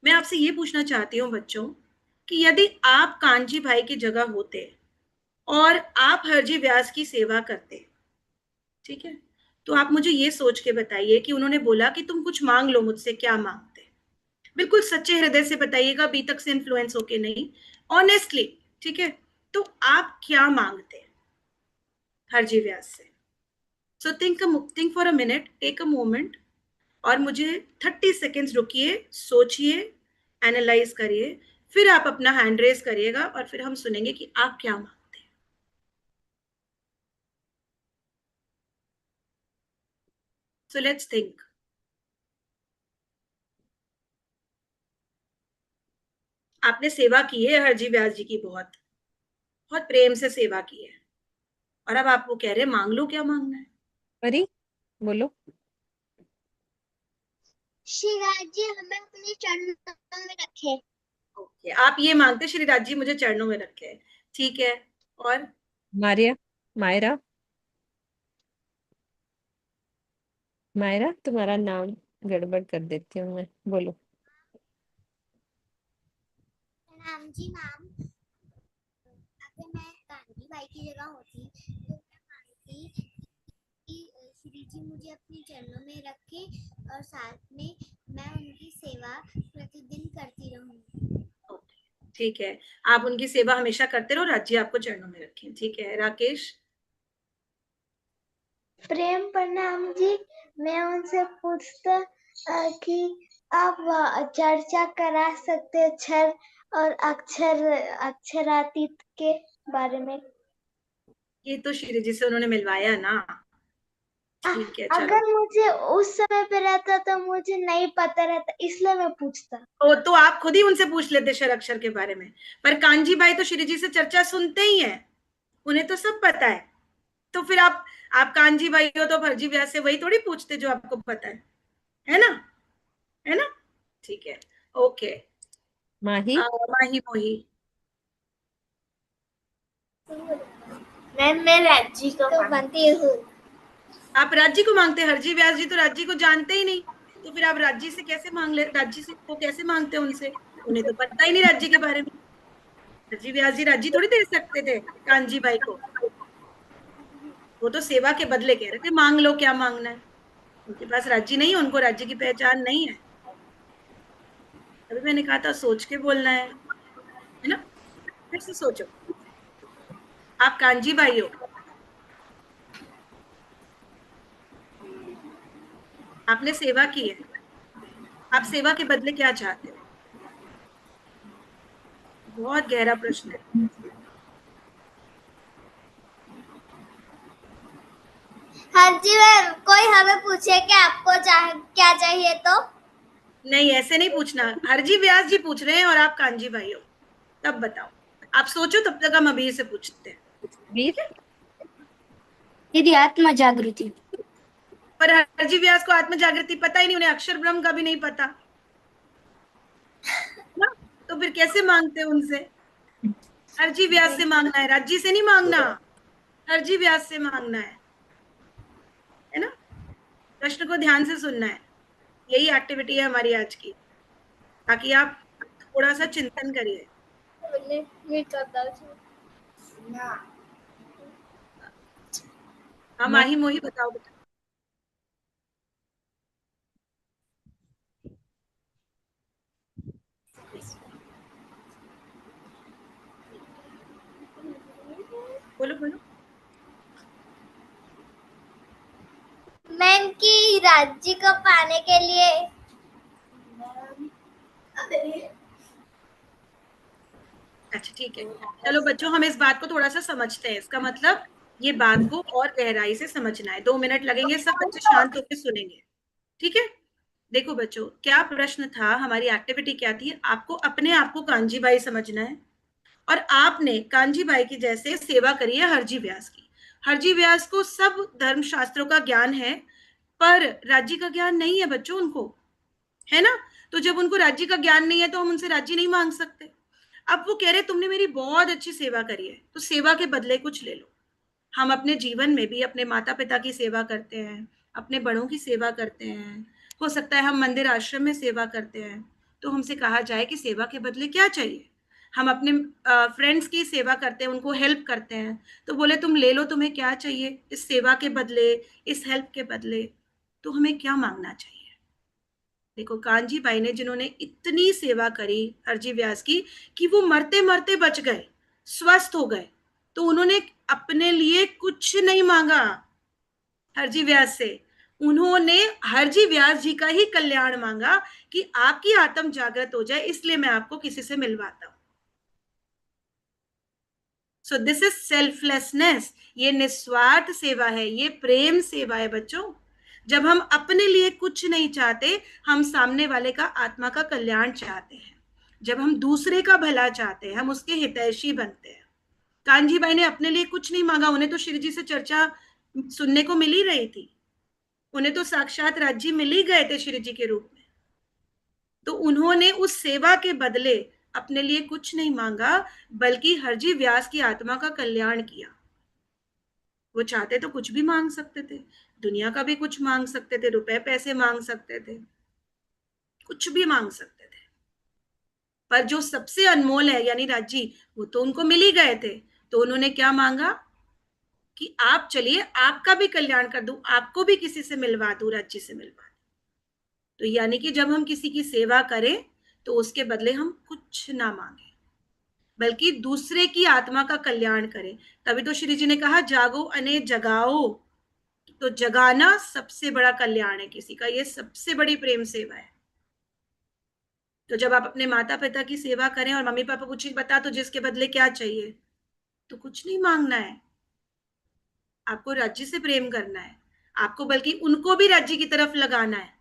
मैं आपसे ये पूछना चाहती हूँ बच्चों, कि यदि आप कांजी भाई की जगह होते और आप हरजी व्यास की सेवा करते, ठीक है, तो आप मुझे ये सोच के बताइए कि उन्होंने बोला कि तुम कुछ मांग लो मुझसे, क्या मांगते? बिल्कुल सच्चे हृदय से बताइएगा, बी तक से इन्फ्लुएंस होके नहीं, ऑनेस्टली। ठीक है, तो आप क्या मांगते हरजी व्यास से? So think for a minute, take a moment, और मुझे 30 सेकेंड्स रुकिए, सोचिए, एनालाइज करिए, फिर आप अपना हैंड रेस करिएगा और फिर हम सुनेंगे कि आप क्या मांगते हैं। So let's think. आपने सेवा की है हरजी व्यास जी की, बहुत बहुत प्रेम से सेवा की है, और अब आप वो कह रहे हैं मांग लो, क्या मांगना है? परी बोलो। शिवराज जी हमें अपने चरणों में रखे। ओके, आप ये मांगते श्री राज जी मुझे चरणों में रखे। ठीक है, और मारिया, मायरा, मायरा तुम्हारा नाम गड़बड़ कर देती हूँ मैं, बोलो। प्रणाम जी मैम। अगर मैं गांधी भाई की जगह होती तो मैं मांगती कि श्री जी मुझे अपने चरणों में रखे और साथ में मैं उनकी सेवा प्रतिदिन करती रहूं। ठीक है, आप उनकी सेवा हमेशा करते रहो, राज्य आपको चरणों में रखें। ठीक है, राकेश। प्रेम प्रणाम जी। मैं उनसे पूछता कि आप चर्चा करा सकते हैं क्षर और अक्षरातीत के बारे में। ये तो श्री जी से उन्होंने मिलवाया ना। ठीक है, चलो। अगर मुझे उस समय पे रहता तो मुझे नहीं पता रहता, इसलिए मैं पूछता। तो आप खुद ही उनसे पूछ लेते शर अक्षर के बारे में। पर कांजी भाई तो श्री जी से चर्चा सुनते ही हैं, उन्हें तो सब पता है। तो फिर आप कांजी भाई हो तो फर्जी व्यास से वही थोड़ी पूछते जो आपको पता है ना? है ना? ठीक है, ओके। माही। माही मोही। मैम मैं राज्य को मानती हूँ। आप राज्य को मांगते हैं? हरजी व्यास जी तो राज्य को जानते ही नहीं, तो फिर आप राज्य से कैसे मांग ले? राज्य से को कैसे मांगते हैं उनसे? उन्हें तो पता ही नहीं राज्य के बारे में। हरजी व्यास जी राज्य थोड़ी दे सकते थे कांजी भाई को। वो तो सेवा के बदले कह रहे थे मांग लो क्या मांगना है। उनके पास राज्य नहीं है, उनको राज्य की पहचान नहीं है। अभी मैंने कहा था सोच के बोलना है ना? फिर से सोचो, आप कांजी भाई हो, आपने सेवा की है, आप सेवा के बदले क्या चाहते हो? बहुत गहरा प्रश्न है। हाँ जी मैम, कोई हमें पूछे कि आपको क्या चाहिए तो? नहीं, ऐसे नहीं पूछना। हरजी व्यास जी पूछ रहे हैं और आप कांजी भाई हो, तब बताओ। आप सोचो, तब तक हम अभी से पूछते हैं। वीर। दीदी आत्म जागृति। पर हरजी व्यास को आत्म जागृति पता ही नहीं, उन्हें अक्षर ब्रह्म का भी नहीं पता ना, तो फिर कैसे मांगते उनसे? हरजी व्यास से मांगना है, राज्य से नहीं मांगना, हरजी व्यास से मांगना है ना? प्रश्न को ध्यान से सुनना है। यही एक्टिविटी है हमारी आज की, ताकि आप थोड़ा सा चिंतन करिए। हाँ माही मोही बताओ बेटा। बोलो बोलो। मैम की राज्य को पाने के लिए अच्छा ठीक है, चलो बच्चों हम इस बात को थोड़ा सा समझते हैं। इसका मतलब ये बात को और गहराई से समझना है। 2 मिनट लगेंगे, सब बच्चे शांत होकर सुनेंगे। ठीक है, देखो बच्चों, क्या प्रश्न था, हमारी एक्टिविटी क्या थी? आपको अपने आप को कांजी बाई समझना है और आपने कांजी बाई की जैसे सेवा करी है हरजी व्यास की। हरजी व्यास को सब धर्म शास्त्रों का ज्ञान है, पर राज्य का ज्ञान नहीं है बच्चों उनको, है ना? तो जब उनको राज्य का ज्ञान नहीं है तो हम उनसे राज्य नहीं मांग सकते। अब वो कह रहे तुमने मेरी बहुत अच्छी सेवा करी है, तो सेवा के बदले कुछ ले लो। हम अपने जीवन में भी अपने माता पिता की सेवा करते हैं, अपने बड़ों की सेवा करते हैं, हो सकता है हम मंदिर आश्रम में सेवा करते हैं। तो हमसे कहा जाए कि सेवा के बदले क्या चाहिए? हम अपने फ्रेंड्स की सेवा करते हैं, उनको हेल्प करते हैं, तो बोले तुम ले लो, तुम्हें क्या चाहिए इस सेवा के बदले, इस हेल्प के बदले? तो हमें क्या मांगना चाहिए? देखो कांजी बाई ने, जिन्होंने इतनी सेवा करी हरजी व्यास की कि वो मरते मरते बच गए, स्वस्थ हो गए, तो उन्होंने अपने लिए कुछ नहीं मांगा हरजी व्यास से। उन्होंने हरजी व्यास जी का ही कल्याण मांगा कि आपकी आत्म जागृत हो जाए, इसलिए मैं आपको किसी से मिलवाता हूं। सो दिस इज सेल्फलेसनेस, ये निस्वार्थ सेवा है, ये प्रेम सेवा है बच्चों। जब हम अपने लिए कुछ नहीं चाहते, हम सामने वाले का आत्मा का कल्याण चाहते हैं। जब हम दूसरे का भला चाहते हैं, हम उसके हितैषी बनते हैं। कांजी बाई ने अपने लिए कुछ नहीं मांगा, उन्हें तो श्री जी से चर्चा सुनने को मिल ही रही थी, उन्हें तो साक्षात राज्य मिल ही गए थे श्री जी के रूप में। तो उन्होंने उस सेवा के बदले अपने लिए कुछ नहीं मांगा, बल्कि हरजी व्यास की आत्मा का कल्याण किया। वो चाहते तो कुछ भी मांग सकते थे, दुनिया का भी कुछ मांग सकते थे, रुपए पैसे मांग सकते थे, कुछ भी मांग सकते थे, पर जो सबसे अनमोल है यानी राज्य, वो तो उनको मिल ही गए थे। तो उन्होंने क्या मांगा कि आप चलिए, आपका भी कल्याण कर दूं, आपको भी किसी से मिलवा दूं, राज्य से मिलवा दूं। तो यानी कि जब हम किसी की सेवा करें तो उसके बदले हम कुछ ना मांगे, बल्कि दूसरे की आत्मा का कल्याण करें। तभी तो श्री जी ने कहा जागो अने जगाओ। तो जगाना सबसे बड़ा कल्याण है किसी का, ये सबसे बड़ी प्रेम सेवा है। तो जब आप अपने माता पिता की सेवा करें और मम्मी पापा पूछे बता तो जिसके बदले क्या चाहिए, तो कुछ नहीं मांगना है, आपको राज्य से प्रेम करना है, आपको बल्कि उनको भी राज्य की तरफ लगाना है।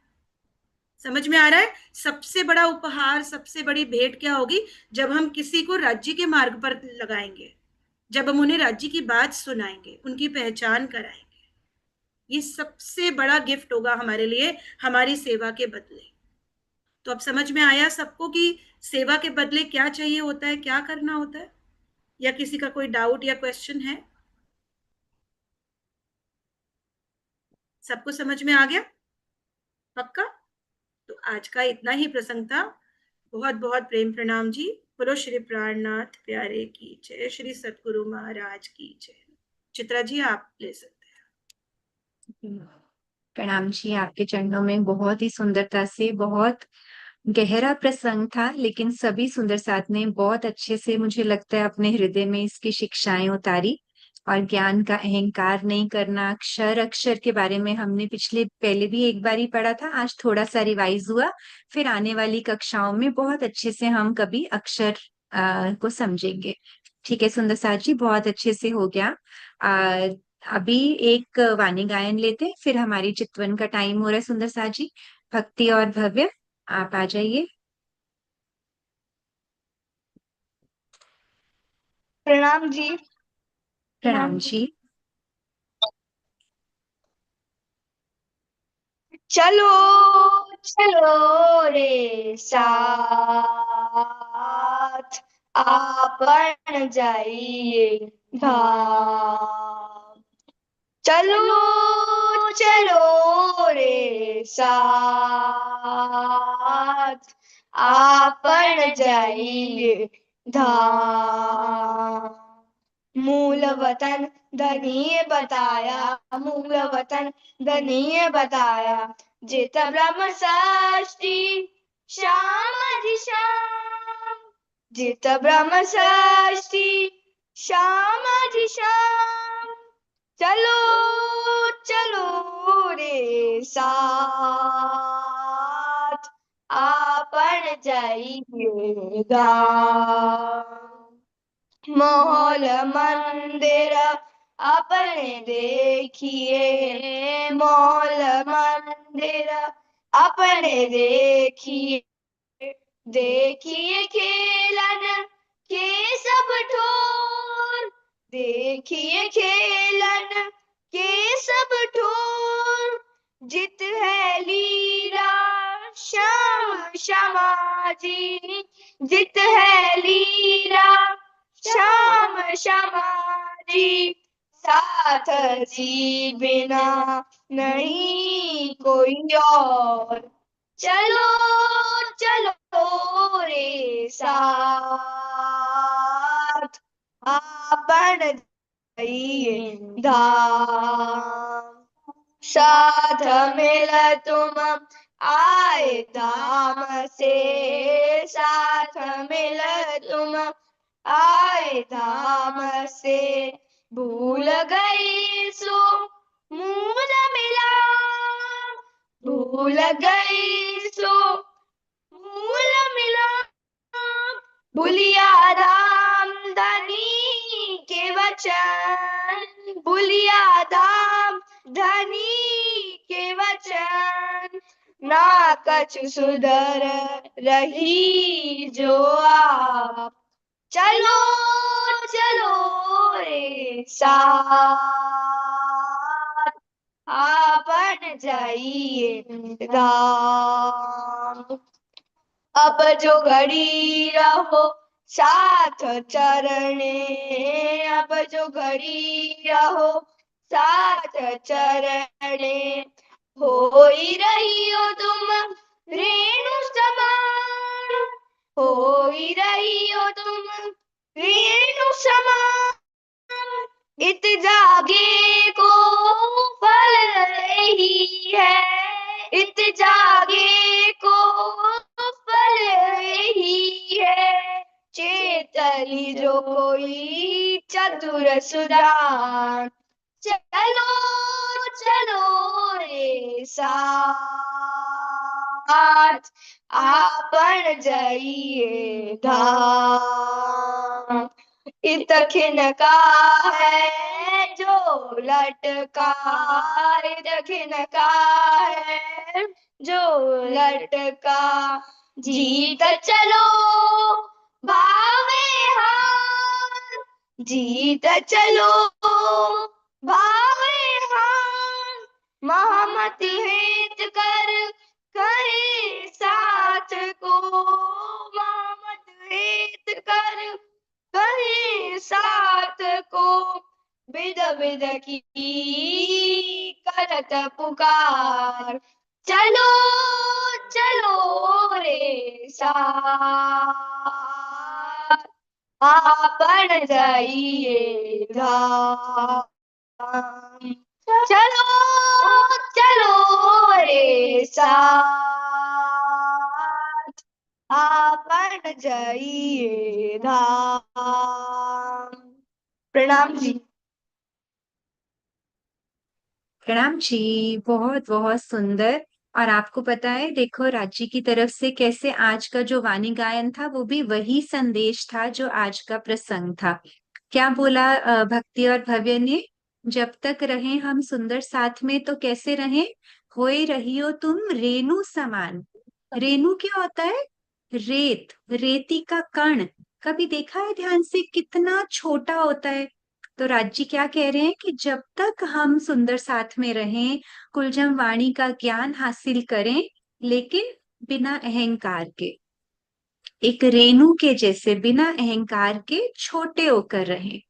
समझ में आ रहा है? सबसे बड़ा उपहार, सबसे बड़ी भेंट क्या होगी? जब हम किसी को राज्य के मार्ग पर लगाएंगे, जब हम उन्हें राज्य की बात सुनाएंगे, उनकी पहचान कराएंगे, ये सबसे बड़ा गिफ्ट होगा हमारे लिए, हमारी सेवा के बदले। तो अब समझ में आया सबको कि सेवा के बदले क्या चाहिए होता है, क्या करना होता है? या किसी का कोई डाउट या क्वेश्चन है? सबको समझ में आ गया? पक्का? तो आज का इतना ही प्रसंग था। बहुत बहुत प्रेम प्रणाम जी। बोलो श्री प्राणनाथ प्यारे की जय, श्री सतगुरु महाराज की जय। चित्रा जी आप ले सकते हैं। प्रणाम जी, आपके चरणों में। बहुत ही सुंदरता से, बहुत गहरा प्रसंग था, लेकिन सभी सुंदर साथ ने बहुत अच्छे से, मुझे लगता है, अपने हृदय में इसकी शिक्षाएं उतारी। और ज्ञान का अहंकार नहीं करना, अक्षर अक्षर के बारे में हमने पहले भी एक बार ही पढ़ा था, आज थोड़ा सा रिवाइज हुआ। फिर आने वाली कक्षाओं में बहुत अच्छे से हम कभी अक्षर को समझेंगे। ठीक है सुंदर साथ जी, बहुत अच्छे से हो गया। अभी एक वाणी गायन लेते, फिर हमारी चितवन का टाइम हो रहा है। सुंदर साथ जी, भक्ति और भव्य, आप आ जाइए। प्रणाम जी। प्रणाम जी। चलो चलो रे साथ, आपन जाइए धाम। चलो चलो रे साथ, आपन जाइए धाम। मूल वतन धनीय बताया, मूल वतन धनीय बताया, जित ब्रह्म षष्ठी श्याम श्याम, जित ब्रह्म षष्ठी श्याम श्याम। चलो चलो रे साथ, आपन जाइए धाम। महल मंदिर अपने देखिए, महल मंदिर अपने देखिए, देखिए खेलन के सब ठोर, देखिए खेलन के सब ठोर। जित है लीला श्याम श्यामाजी, जित है लीला श्याम श्यामाजी। साथ जी बिना नहीं कोई और, चलो चलो रे साथ, आपन जाइए धाम। साथ मिल तुम आए धाम से, साथ मिल तुम आए धाम से। भूल गई सो मूल मिला, भूल गई सो मूल मिला। भूलिया धाम धनी के वचन, भूलिया धाम धनी के वचन। ना कछु सुधर रही जो आप, चलो चलो रे साथ, आपन जाइए धाम। अब जो घड़ी रहो साथ चरणे, अब जो घड़ी रहो साथ चरणे। होई रही हो तुम रेणु समान, होई रही हो तुम रेणु समान। इत जागे को फल रही है, इत जागे को फल रही है। चेत चली जो कोई चतुर सुजान, चलो चलो रे साथ, आपण जाइए धाम। दक्षिण का है जो लटका, दक्षिण का है जो लटका, जीत चलो भावे हार, जीत चलो भावे हार, महमत हित कर करे साथ को, महमत हित कर करे साथ को, बिद बिद की करत पुकार, चलो चलो रे साथ, आपण जाइए धाम। चलो चलो रे साथ, आपण जाइए धाम। प्रणाम जी। प्रणाम जी। बहुत बहुत सुंदर। और आपको पता है, देखो रांची की तरफ से कैसे आज का जो वाणी गायन था वो भी वही संदेश था जो आज का प्रसंग था। क्या बोला भक्ति और भव्य ने? जब तक रहे हम सुंदर साथ में तो कैसे रहें? होए रहियो तुम रेणु समान। रेणु क्या होता है? रेत, रेती का कण। कभी देखा है ध्यान से कितना छोटा होता है? तो राजी क्या कह रहे हैं कि जब तक हम सुंदर साथ में रहें, कुलजम वाणी का ज्ञान हासिल करें, लेकिन बिना अहंकार के, एक रेणु के जैसे बिना अहंकार के छोटे होकर रहें।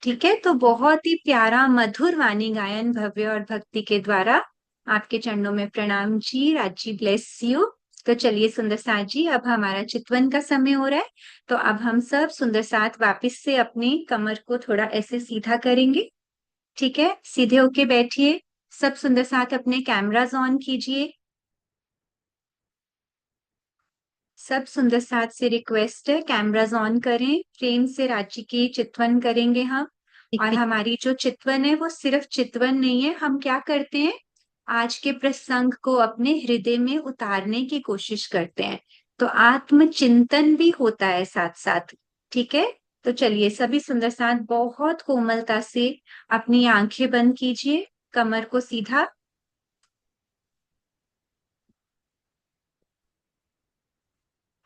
ठीक है, तो बहुत ही प्यारा मधुर वाणी गायन भव्य और भक्ति के द्वारा। आपके चरणों में प्रणाम जी। राजी ब्लेस यू। तो चलिए सुंदर साथ जी, अब हमारा चितवन का समय हो रहा है। तो अब हम सब सुंदर साथ वापिस से अपनी कमर को थोड़ा ऐसे सीधा करेंगे। ठीक है, सीधे होके बैठिए। सब सुंदर साथ अपने कैमरास ऑन कीजिए। सब सुंदर साथ से रिक्वेस्ट है, कैमरास ऑन करें। प्रेम से रांची की चितवन करेंगे हम। और हमारी जो चितवन है वो सिर्फ चितवन नहीं है, हम क्या करते हैं, आज के प्रसंग को अपने हृदय में उतारने की कोशिश करते हैं। तो आत्मचिंतन भी होता है साथ साथ। ठीक है, तो चलिए सभी सुंदर साथ बहुत कोमलता से अपनी आंखें बंद कीजिए, कमर को सीधा।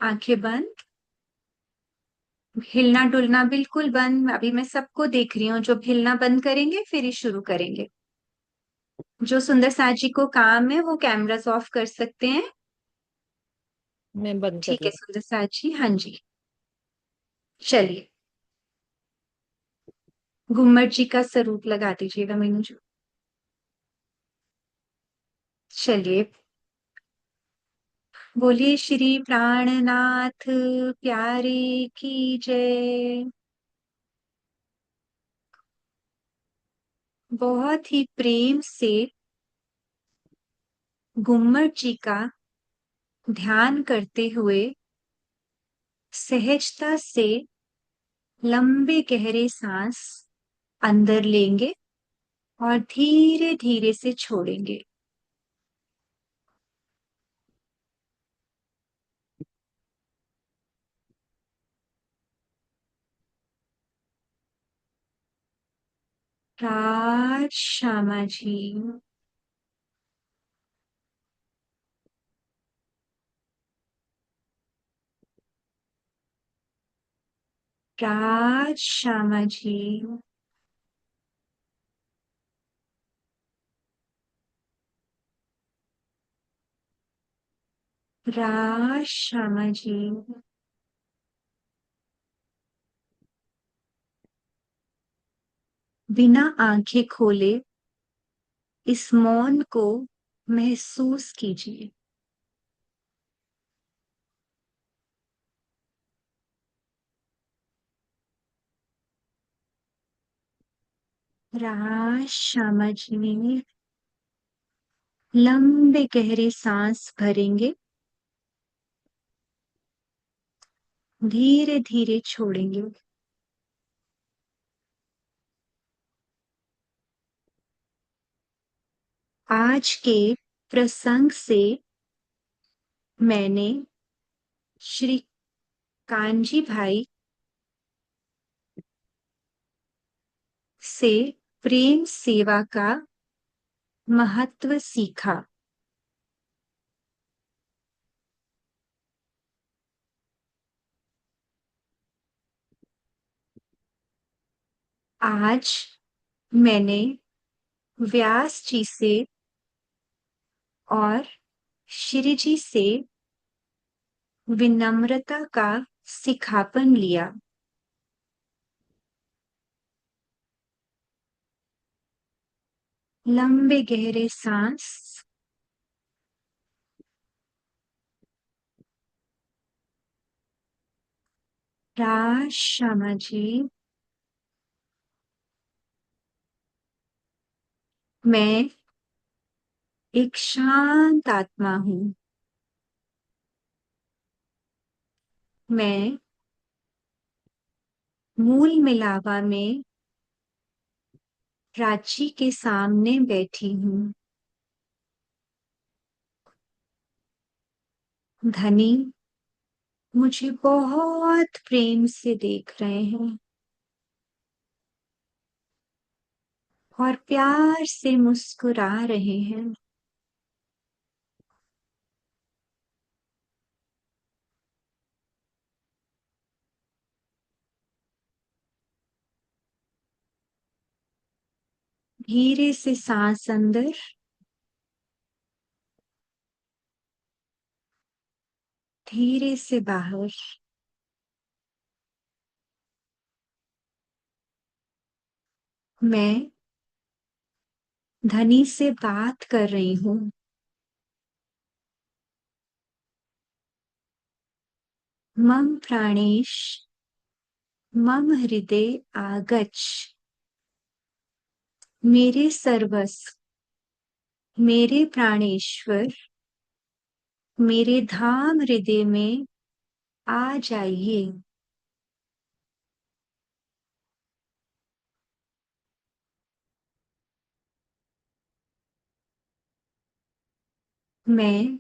आंखें बंद, हिलना डुलना बिल्कुल बंद। अभी मैं सबको देख रही हूँ, जो हिलना बंद करेंगे फिर ही शुरू करेंगे। जो सुंदर साथ जी को काम है वो कैमरास ऑफ कर सकते हैं। मैं बंद कर ठीक है रही सुंदर साथ जी, हाँ जी। चलिए, घुम्मट जी का स्वरूप लगा दीजिएगा मीनू जी। चलिए, बोलिए श्री प्राणनाथ प्यारे की जय। बहुत ही प्रेम से गुम्मट जी का ध्यान करते हुए सहजता से लंबे गहरे सांस अंदर लेंगे और धीरे धीरे से छोड़ेंगे। राज श्यामा जी, राज श्यामा जी, राज श्यामा जी। बिना आंखें खोले इस मौन को महसूस कीजिए। राज श्यामा जी, लंबे गहरे सांस भरेंगे, धीरे धीरे छोड़ेंगे। आज के प्रसंग से मैंने श्री कान्जी भाई से प्रेम सेवा का महत्व सीखा। आज मैंने व्यास जी से और श्री जी से विनम्रता का सिखापन लिया। लंबे गहरे सांस राज श्यामा जी, मैं एक शांत आत्मा हूं। मैं मूल मिलावा में प्राची के सामने बैठी हूं। धनी मुझे बहुत प्रेम से देख रहे हैं और प्यार से मुस्कुरा रहे हैं। धीरे से सांस अंदर, धीरे से बाहर। मैं धनी से बात कर रही हूं। मम प्राणेश मम हृदय आगच्छ। मेरे सर्वस्व, मेरे प्राणेश्वर, मेरे धाम हृदय में आ जाइए। मैं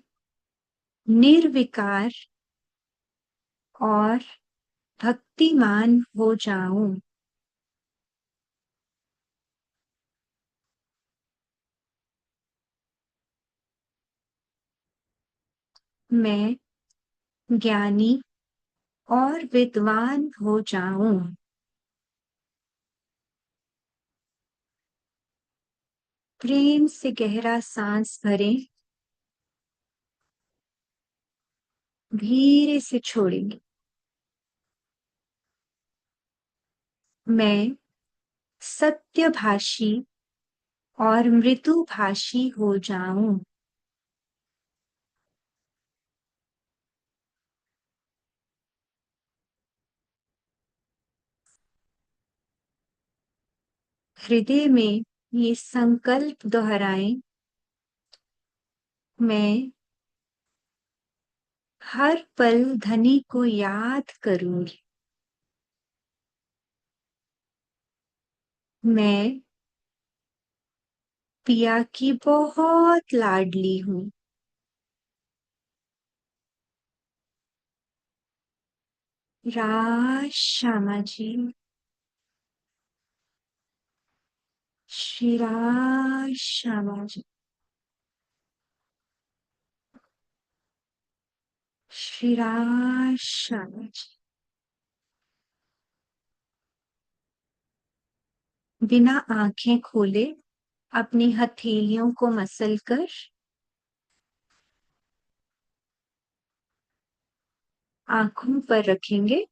निर्विकार और भक्तिमान हो जाऊं। मैं ज्ञानी और विद्वान हो जाऊं। प्रेम से गहरा सांस भरें, धीरे से छोड़ेंगे। मैं सत्यभाषी और मृदुभाषी हो जाऊं। हृदय में ये संकल्प दोहराएं, मैं हर पल धनी को याद करूंगी। मैं पिया की बहुत लाडली हूं। राज श्यामा जी, श्री राज श्यामा जी, श्री राज श्यामा जी। बिना आंखें खोले अपनी हथेलियों को मसलकर आंखों पर रखेंगे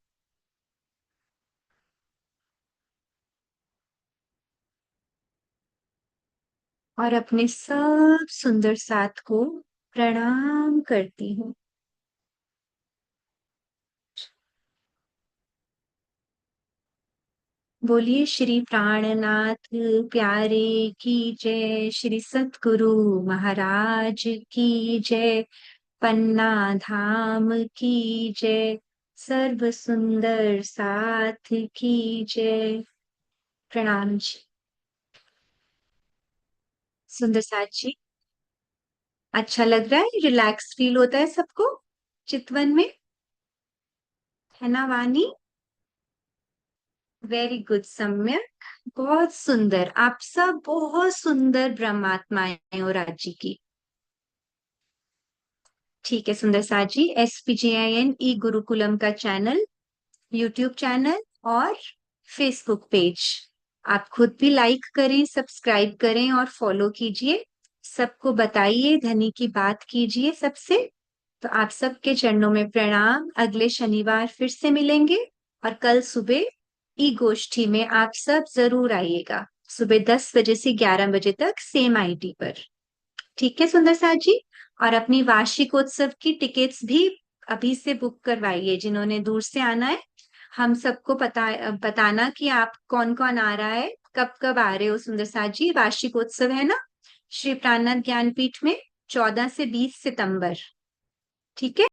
और अपने सब सुंदर साथ को प्रणाम करती हूँ। बोलिए श्री प्राणनाथ प्यारे की जय, श्री सतगुरु महाराज की जय, पन्ना धाम की जय, सर्व सुंदर साथ की जय। प्रणाम जी। सुंदर साथ जी, अच्छा लग रहा है, रिलैक्स फील होता है सबको चितवन में, है ना वानी? वेरी गुड सम्यक, बहुत सुंदर, आप सब बहुत सुंदर ब्रह्मात्माएं हो राजी की। ठीक है सुंदर साथ जी, SPJIN ई गुरुकुलम का चैनल, यूट्यूब चैनल और फेसबुक पेज, आप खुद भी लाइक करें, सब्सक्राइब करें और फॉलो कीजिए। सबको बताइए, धनी की बात कीजिए सबसे। तो आप सबके चरणों में प्रणाम, अगले शनिवार फिर से मिलेंगे और कल सुबह ई गोष्ठी में आप सब जरूर आइएगा, सुबह 10 बजे से 11 बजे तक सेम आईडी पर। ठीक है सुंदर साथ जी, और अपनी वार्षिकोत्सव की टिकट्स भी अभी से बुक करवाइए, जिन्होंने दूर से आना है। हम सबको बताना कि आप कौन कौन आ रहा है, कब कब आ रहे हो सुंदर साथ जी। वार्षिकोत्सव है ना श्री प्राणनाथ ज्ञानपीठ में 14 से 20 सितंबर, ठीक है।